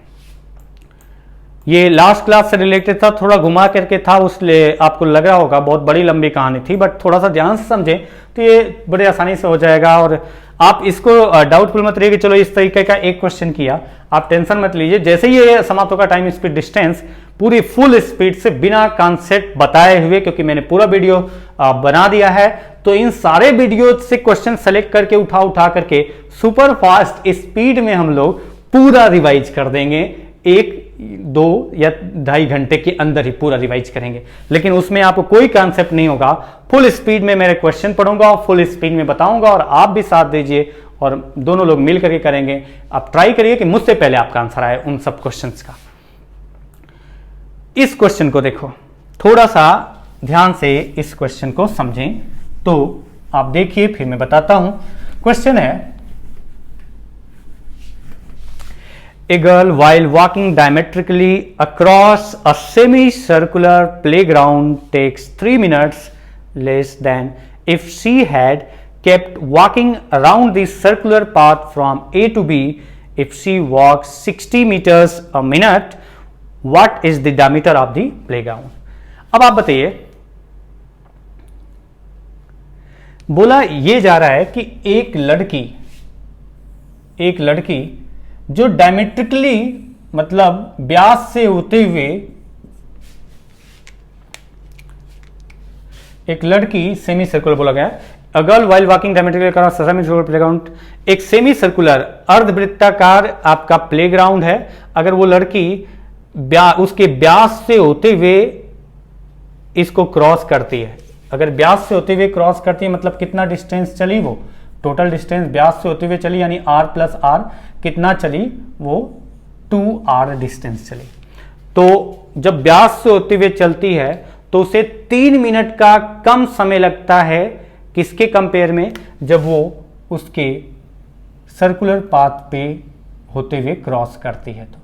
ये लास्ट क्लास से रिलेटेड था, थोड़ा घुमा करके था, उसलिए आपको लग रहा होगा बहुत बड़ी लंबी कहानी थी, बट थोड़ा सा ध्यान से समझें तो ये बड़े आसानी से हो जाएगा। और आप इसको डाउटफुल मत रहिए कि चलो इस तरीके का एक क्वेश्चन किया, आप टेंशन मत लीजिए। जैसे ही ये समाप्त होगा टाइम स्पीड डिस्टेंस, पूरी फुल स्पीड से बिना कॉन्सेप्ट बताए हुए, क्योंकि मैंने पूरा वीडियो बना दिया है, तो इन सारे वीडियो से क्वेश्चन सेलेक्ट करके उठा करके सुपर फास्ट स्पीड में हम लोग पूरा रिवाइज कर देंगे। 1-2 या 2.5 घंटे के अंदर ही पूरा रिवाइज करेंगे, लेकिन उसमें आपको कोई कॉन्सेप्ट नहीं होगा। फुल स्पीड में मेरे क्वेश्चन पढ़ूंगा और फुल स्पीड में बताऊंगा, और आप भी साथ दीजिए और दोनों लोग मिल करके करेंगे। आप ट्राई करिए कि मुझसे पहले आपका आंसर आए उन सब क्वेश्चंस का। इस क्वेश्चन को देखो, थोड़ा सा ध्यान से इस क्वेश्चन को समझें। तो आप देखिए, फिर मैं बताता हूं। क्वेश्चन है, A girl while walking diametrically across a semi-circular playground takes 3 minutes less than if she had kept walking around the circular path from A to B. If she walks 60 meters a minute, what is the diameter of the playground? अब आप बताइए, बोला ये जा रहा है कि एक लड़की जो डायमेट्रिकली मतलब व्यास से होते हुए, एक लड़की सेमी सर्कुलर बोला गया, a girl while walking diametrically across semi circular playground, एक सेमी सर्कुलर अर्धवृत्ताकार आपका प्लेग्राउंड है। अगर वो लड़की उसके व्यास से होते हुए इसको क्रॉस करती है, अगर व्यास से होते हुए क्रॉस करती है मतलब कितना डिस्टेंस चली, वो टोटल डिस्टेंस व्यास से होते हुए चली, यानी r + r कितना चली, वो 2r डिस्टेंस चली। तो जब व्यास से होते हुए चलती है तो उसे 3 मिनट का कम समय लगता है किसके कंपेयर में, जब वो उसके सर्कुलर पाथ पे होते हुए क्रॉस करती है। तो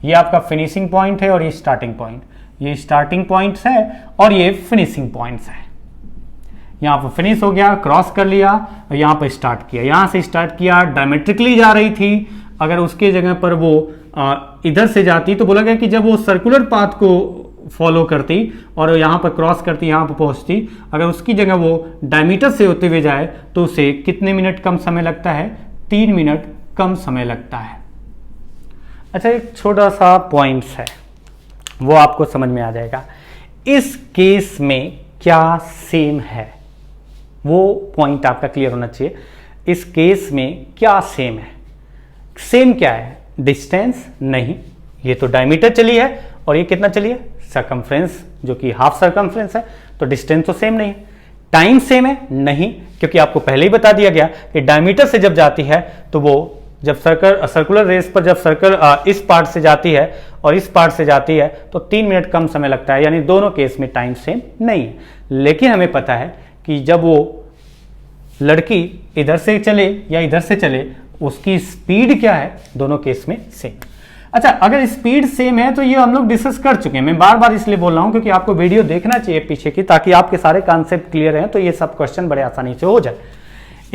ये आपका फिनिशिंग पॉइंट है और ये स्टार्टिंग पॉइंट, ये स्टार्टिंग पॉइंट्स है और ये फिनिशिंग पॉइंट्स है। यहाँ पर फिनिश हो गया, क्रॉस कर लिया, और यहाँ पर स्टार्ट किया, यहाँ से स्टार्ट किया, डायमेट्रिकली जा रही थी। अगर उसके जगह पर वो इधर से जाती तो बोला गया कि जब वो सर्कुलर पाथ को फॉलो करती और यहाँ पर क्रॉस करती, यहाँ पर पहुँचती, अगर उसकी जगह वो डायमीटर से होते हुए जाए तो उसे कितने मिनट कम समय लगता है, 3 मिनट कम समय लगता है। अच्छा, एक छोटा सा पॉइंट्स है वो आपको समझ में आ जाएगा। इस केस में क्या सेम है, वो पॉइंट आपका क्लियर होना चाहिए। इस केस में क्या सेम है, सेम क्या है, डिस्टेंस नहीं, ये तो डायमीटर चली है और ये कितना चली है, सरकमफ्रेंस, जो कि हाफ सरकमफ्रेंस है, तो डिस्टेंस तो सेम नहीं। टाइम सेम है नहीं, क्योंकि आपको पहले ही बता दिया गया कि डायमीटर से जब जाती है तो वो जब सर्कुलर रेस पर जब सर्कल इस पार्ट से जाती है और इस पार्ट से जाती है तो 3 मिनट कम समय लगता है, यानी दोनों केस में टाइम सेम नहीं है। लेकिन हमें पता है कि जब वो लड़की इधर से चले या इधर से चले उसकी स्पीड क्या है, दोनों केस में सेम। अच्छा, अगर स्पीड सेम है तो ये हम लोग डिस्कस कर चुके हैं। मैं बार बार इसलिए बोल रहा हूं क्योंकि आपको वीडियो देखना चाहिए पीछे की, ताकि आपके सारे कॉन्सेप्ट क्लियर हैं, तो ये सब क्वेश्चन बड़े आसानी से हो जाए।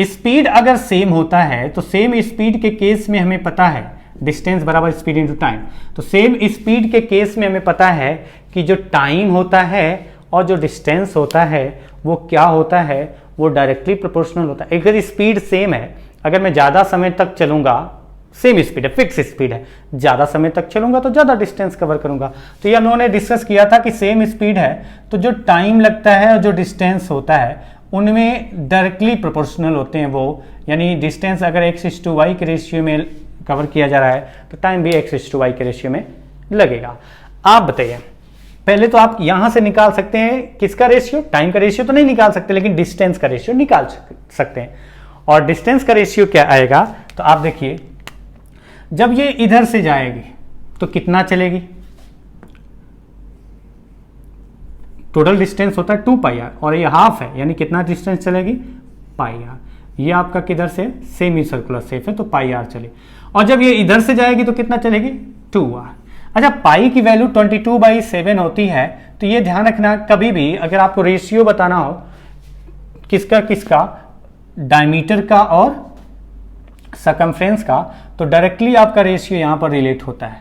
स्पीड अगर सेम होता है तो सेम स्पीड के केस में हमें पता है डिस्टेंस बराबर स्पीड इनटू टाइम। तो सेम स्पीड के केस में हमें पता है कि जो टाइम होता है और जो डिस्टेंस होता है वो क्या होता है, वो डायरेक्टली प्रोपोर्शनल होता है। अगर स्पीड सेम है, अगर मैं ज़्यादा समय तक चलूंगा, सेम स्पीड है, फिक्स स्पीड है, ज़्यादा समय तक चलूंगा तो ज़्यादा डिस्टेंस कवर करूंगा। तो ये हम लोगों ने डिस्कस किया था कि सेम स्पीड है तो जो टाइम लगता है और जो डिस्टेंस होता है उनमें डायरेक्टली प्रोपोर्शनल होते हैं वो, यानी डिस्टेंस अगर x/y के रेशियो में कवर किया जा रहा है तो टाइम भी x/y के रेशियो में लगेगा। आप बताइए, पहले तो आप यहां से निकाल सकते हैं किसका रेशियो, टाइम का रेशियो तो नहीं निकाल सकते लेकिन डिस्टेंस का रेशियो निकाल सकते हैं। और डिस्टेंस का रेशियो क्या आएगा, तो आप देखिए जब ये इधर से जाएगी तो कितना चलेगी, टोटल डिस्टेंस होता है 2πr और ये हाफ है, यानी कितना डिस्टेंस चलेगी, πr। ये आपका किधर से, सेमी सर्कुलर शेप है तो πr चले। और जब ये इधर से जाएगी तो कितना चलेगी, 2r। अच्छा, पाई की वैल्यू 22/7 होती है, तो ये ध्यान रखना कभी भी अगर आपको रेशियो बताना हो किसका किसका, डायमीटर का और सरकमफ्रेंस का, तो डायरेक्टली आपका रेशियो यहां पर रिलेट होता है।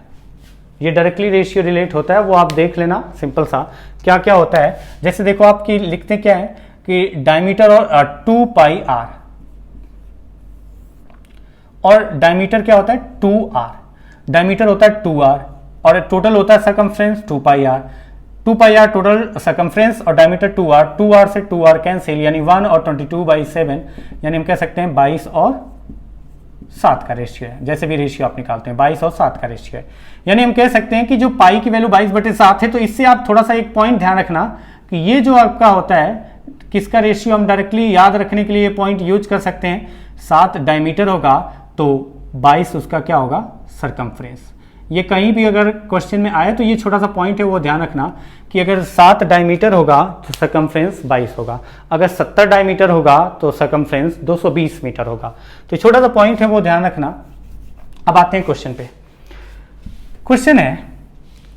ये डायरेक्टली रेशियो रिलेट होता है, वो आप देख लेना, सिंपल सा क्या क्या होता है। जैसे देखो आपकी लिखते क्या है कि डायमीटर और 2πr, और डायमीटर क्या होता है 2r, डायमीटर होता है 2r और टोटल होता है circumference 2πr। 2πr total circumference और डायमीटर 2r, 2r से 2r कैंसिल, यानी 1 और 22/7, यानी हम कह सकते हैं 22 और 7 का रेशियो है। जैसे भी रेशियो आप निकालते हैं 22 और 7 का रेशियो है, यानी हम कह सकते हैं कि जो पाई की वैल्यू 22/7 है। तो इससे आप थोड़ा सा एक पॉइंट ध्यान रखना कि ये जो आपका होता है किसका रेशियो, हम डायरेक्टली याद रखने के लिए ये पॉइंट यूज कर सकते हैं। 7 डायमीटर होगा तो 22 उसका क्या होगा, सरकमफ्रेंस। ये कहीं भी अगर क्वेश्चन में आए तो ये छोटा सा पॉइंट है वो ध्यान रखना कि अगर 7 डायमीटर होगा तो सरकमफ्रेंस 22 होगा, अगर 70 डायमीटर होगा तो सरकमफ्रेंस 220 मीटर होगा। तो छोटा सा पॉइंट है वो ध्यान रखना। अब आते हैं क्वेश्चन पे। क्वेश्चन है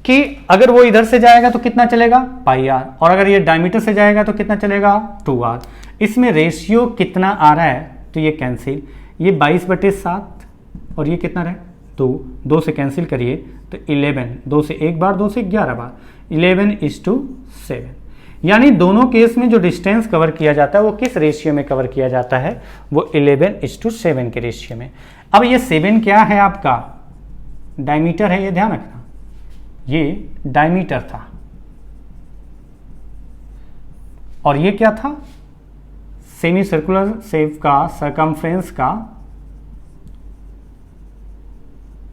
कि अगर वो इधर से जाएगा तो कितना चलेगा, πr, और अगर ये डायमीटर से जाएगा तो कितना चलेगा, 2r। इसमें रेशियो कितना आ रहा है, तो ये कैंसिल, ये 22/7 और ये कितना रहे 2 से कैंसिल करिए तो 11, 2 से एक बार, 2 से 11 बार, 11:7। यानी दोनों केस में जो डिस्टेंस कवर किया जाता है वो किस रेशियो में कवर किया जाता है, वो 11:7 के रेशियो में। अब ये 7 क्या है, आपका डायमीटर है, ये ध्यान रखना, ये डायमीटर था और ये क्या था, सेमी सर्कुलर शेप का सरकमफ्रेंस का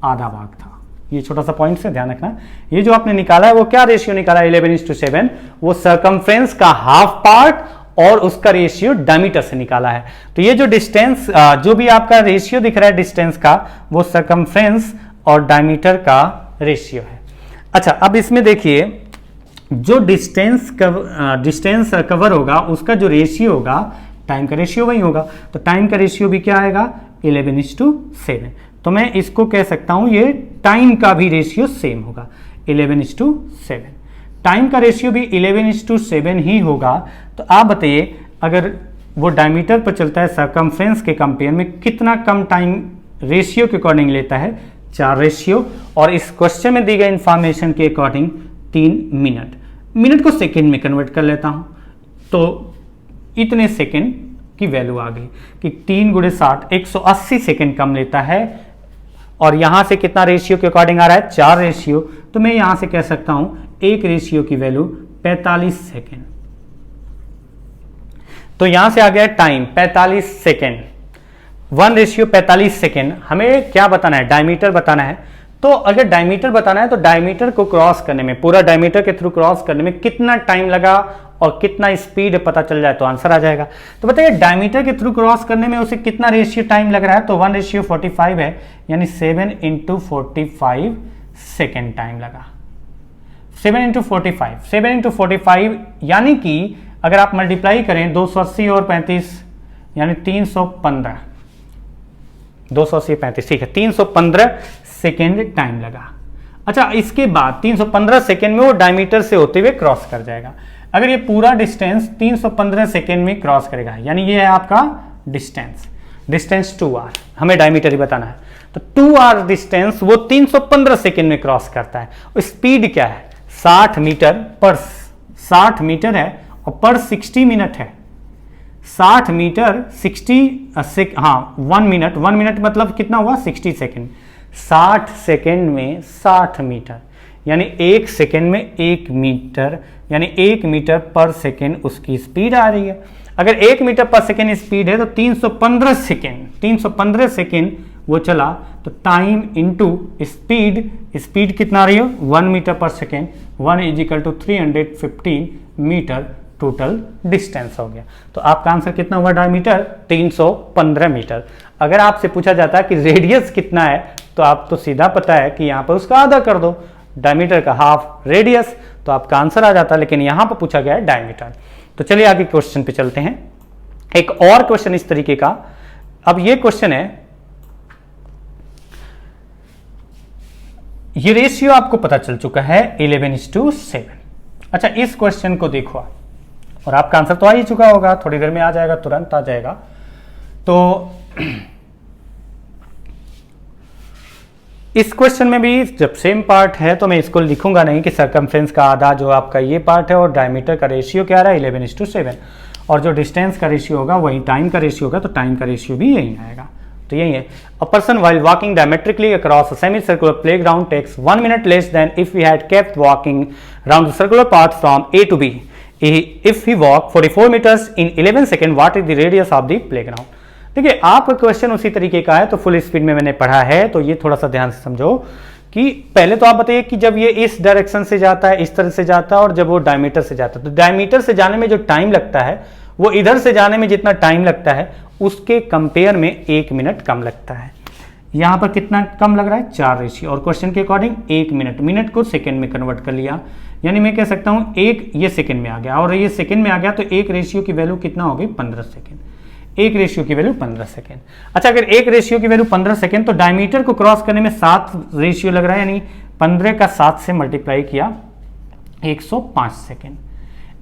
आधा भाग था। ये छोटा सा पॉइंट से ध्यान रखना। ये जो आपने निकाला है वो क्या रेशियो निकाला है, 11:7, वो सरकमफ्रेंस का हाफ पार्ट और उसका रेशियो डायमीटर से निकाला है। तो ये जो डिस्टेंस, जो भी आपका रेशियो दिख रहा है डिस्टेंस का, वो सरकमफ्रेंस और डायमीटर का रेशियो है। अच्छा, अब इसमें देखिए जो डिस्टेंस कवर होगा उसका जो रेशियो होगा, टाइम का रेशियो वही होगा, तो टाइम का रेशियो भी क्या आएगा 11:7। तो मैं इसको कह सकता हूं ये टाइम का भी रेशियो सेम होगा 11:7। टाइम का रेशियो भी 11:7 ही होगा। तो आप बताइए अगर वो डायमीटर पर चलता है सर्कमफ्रेंस के कंपेयर में कितना कम टाइम रेशियो के अकॉर्डिंग लेता है, 4 रेशियो, और इस क्वेश्चन में दी गई इंफॉर्मेशन के अकॉर्डिंग 3 मिनट। मिनट को सेकेंड में कन्वर्ट कर लेता हूं तो इतने सेकेंड की वैल्यू आ गई कि 3 × 60 180 सेकेंड कम लेता है। और यहां से कितना रेशियो के अकॉर्डिंग आ रहा है, 4 रेशियो, तो मैं यहां से कह सकता हूं एक रेशियो की वैल्यू 45 सेकेंड। तो यहां से आ गया टाइम 45 सेकेंड, 1:45 सेकेंड। हमें क्या बताना है, डायमीटर बताना है। तो अगर डायमीटर बताना है तो डायमीटर को क्रॉस करने में, पूरा डायमीटर के थ्रू क्रॉस करने में कितना टाइम लगा और कितना स्पीड पता चल जाए तो आंसर आ जाएगा। तो बताइए डायमीटर के थ्रू क्रॉस करने में उसे कितना रेशियो टाइम लग रहा है, तो 1:45 है, यानी 7 × 45 सेकेंड टाइम लगा। 7 × 45, 7 × 45 यानी कि अगर आप मल्टीप्लाई करें 280 और 35 यानी 315, 280 35, ठीक है, 315 सेकेंड टाइम लगा। अच्छा, इसके बाद 315 सेकेंड में वो डायमीटर से होते हुए क्रॉस कर जाएगा। अगर ये पूरा डिस्टेंस 315 सेकेंड में क्रॉस करेगा, यानी ये है आपका डिस्टेंस 2r, हमें डायमीटर ही बताना है, तो 2r डिस्टेंस वो 315 सेकेंड में क्रॉस करता है। और स्पीड क्या है, 60 मीटर है और पर 60 मिनट है। 60 मीटर 60 हाँ 1 मिनट मतलब कितना हुआ 60 सेकेंड। 60 सेकेंड में 60 मीटर यानी 1 सेकेंड में 1 मीटर, यानी 1 मीटर पर सेकेंड उसकी स्पीड आ रही है। अगर 1 मीटर पर सेकेंड स्पीड है तो 315 सेकेंड वो चला, तो टाइम इंटू स्पीड कितना आ रही है 1 metre per second, 1 = 315 metre total distance हो गया। तो आपका आंसर कितना हुआ, डायमीटर 315 मीटर। अगर आपसे पूछा जाता है कि रेडियस कितना है तो आप तो सीधा पता है कि यहाँ पर उसका आधा कर दो, डायमीटर का हाफ रेडियस, तो आपका आंसर आ जाता है। लेकिन यहाँ पर पूछा गया है डायमीटर। तो चलिए आगे क्वेश्चन पे चलते हैं। एक और क्वेश्चन इस तरीके का, अब ये क्वेश्चन है, ये रेशियो आपको पता चल चुका है 11:7। अच्छा, इस क्वेश्चन को देखो और आपका आंसर तो आ ही चुका होगा, थोड़ी देर में आ जाएगा, तुरंत आ जाएगा। तो इस क्वेश्चन में भी जब सेम पार्ट है तो मैं इसको लिखूंगा नहीं कि सर्कमफ्रेंस का आधा जो आपका ये पार्ट है और डायमीटर का रेशियो क्या रहा है 11:7, और जो डिस्टेंस का रेशियो होगा वही टाइम का रेशियो होगा, तो टाइम का रेशियो भी यही आएगा। तो यही है, a person while walking diametrically across a semi circular playground takes 1 minute less than if we had kept walking round the circular path from A to B. If he walked 44 meters in 11 seconds, what is the radius of the playground? देखिए, आपका क्वेश्चन उसी तरीके का है, तो फुल स्पीड में मैंने पढ़ा है, तो ये थोड़ा सा ध्यान से समझो कि पहले तो आप बताइए कि जब ये इस डायरेक्शन से जाता है, इस तरह से जाता है, और जब वो डायमीटर से जाता है, तो डायमीटर से जाने में जो टाइम लगता है वो इधर से जाने में जितना टाइम लगता है उसके कंपेयर में 1 मिनट कम लगता है। यहाँ पर कितना कम लग रहा है, 4 रेशियो, और क्वेश्चन के अकॉर्डिंग 1 मिनट को सेकेंड में कन्वर्ट कर लिया, यानी मैं कह सकता हूँ ये सेकेंड में आ गया, और ये सेकेंड में आ गया, तो 1 रेशियो की वैल्यू कितना हो गई 15 सेकेंड। 1 रेशियो की वैल्यू 15 सेकेंड। अच्छा, अगर 1 रेशियो की वैल्यू 15 सेकेंड, तो डायमीटर को क्रॉस करने में 7 रेशियो लग रहा है, यानी 15 का 7 से मल्टीप्लाई किया 105 सेकेंड।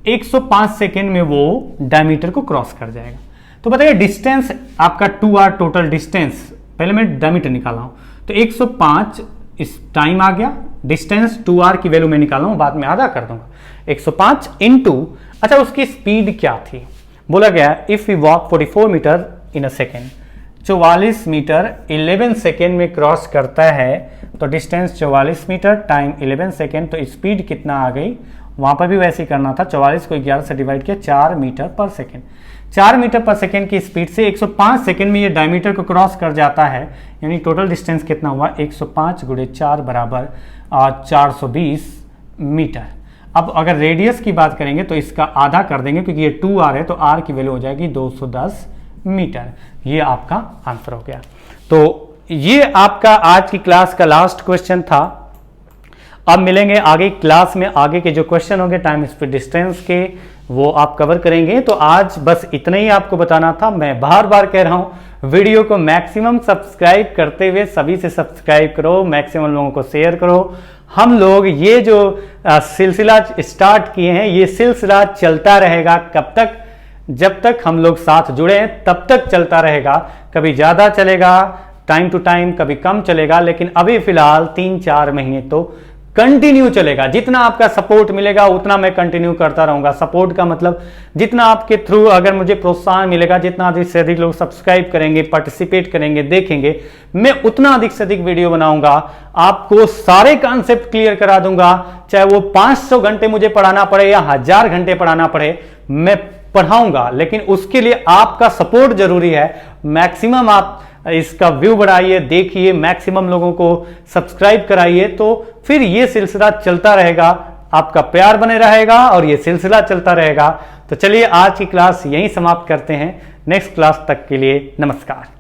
105 सेकेंड में वो डायमीटर को क्रॉस कर जाएगा। तो बताइए डिस्टेंस आपका 2r टोटल डिस्टेंस, पहले मैं डायमीटर निकाला हूं, तो 105 इस टाइम आ गया, डिस्टेंस 2r की वैल्यू मैं निकाला हूं, बाद में आधा कर दूंगा, 105 इंटू, अच्छा उसकी स्पीड क्या थी, बोला गया if we walk 44 metre in a second, 44 metre 11 second में क्रॉस करता है, तो डिस्टेंस 44 मीटर टाइम 11 सेकेंड, तो स्पीड कितना आ गई, वहां पर भी वैसे ही करना था, 44 को 11 से डिवाइड किया, 4 metre per second. 4 metre per second की स्पीड से 105 सेकेंड में ये डायमीटर को क्रॉस कर जाता है, यानी टोटल डिस्टेंस कितना हुआ 105 × 4 बराबर 420 मीटर। अब अगर रेडियस की बात करेंगे तो इसका आधा कर देंगे, क्योंकि ये 2r है, तो r की वैल्यू हो जाएगी 210 मीटर। ये आपका आंसर हो गया। तो ये आपका आज की क्लास का लास्ट क्वेश्चन था। अब मिलेंगे आगे क्लास में, आगे के जो क्वेश्चन होंगे टाइम स्पीड डिस्टेंस के वो आप कवर करेंगे। तो आज बस इतना ही आपको बताना था। मैं बार बार कह रहा हूं वीडियो को मैक्सिमम सब्सक्राइब करते हुए सभी से सब्सक्राइब करो, मैक्सिमम लोगों को शेयर करो। हम लोग ये जो सिलसिला स्टार्ट किए हैं ये सिलसिला चलता रहेगा। कब तक? जब तक हम लोग साथ जुड़े हैं तब तक चलता रहेगा। कभी ज्यादा चलेगा टाइम टू टाइम, कभी कम चलेगा, लेकिन अभी फिलहाल 3-4 महीने तो कंटिन्यू चलेगा। जितना आपका सपोर्ट मिलेगा उतना मैं कंटिन्यू करता रहूंगा। सपोर्ट का मतलब जितना आपके थ्रू अगर मुझे प्रोत्साहन मिलेगा, जितना अधिक से अधिक लोग सब्सक्राइब करेंगे, पार्टिसिपेट करेंगे, देखेंगे, मैं उतना अधिक से अधिक वीडियो बनाऊंगा, आपको सारे कॉन्सेप्ट क्लियर करा दूंगा। चाहे वो 500 घंटे मुझे पढ़ाना पड़े या 1000 घंटे पढ़ाना पड़े, मैं पढ़ाऊंगा, लेकिन उसके लिए आपका सपोर्ट जरूरी है। मैक्सिमम आप इसका व्यू बढ़ाइए, देखिए, मैक्सिमम लोगों को सब्सक्राइब कराइए, तो फिर ये सिलसिला चलता रहेगा, आपका प्यार बने रहेगा और ये सिलसिला चलता रहेगा। तो चलिए आज की क्लास यहीं समाप्त करते हैं। नेक्स्ट क्लास तक के लिए नमस्कार।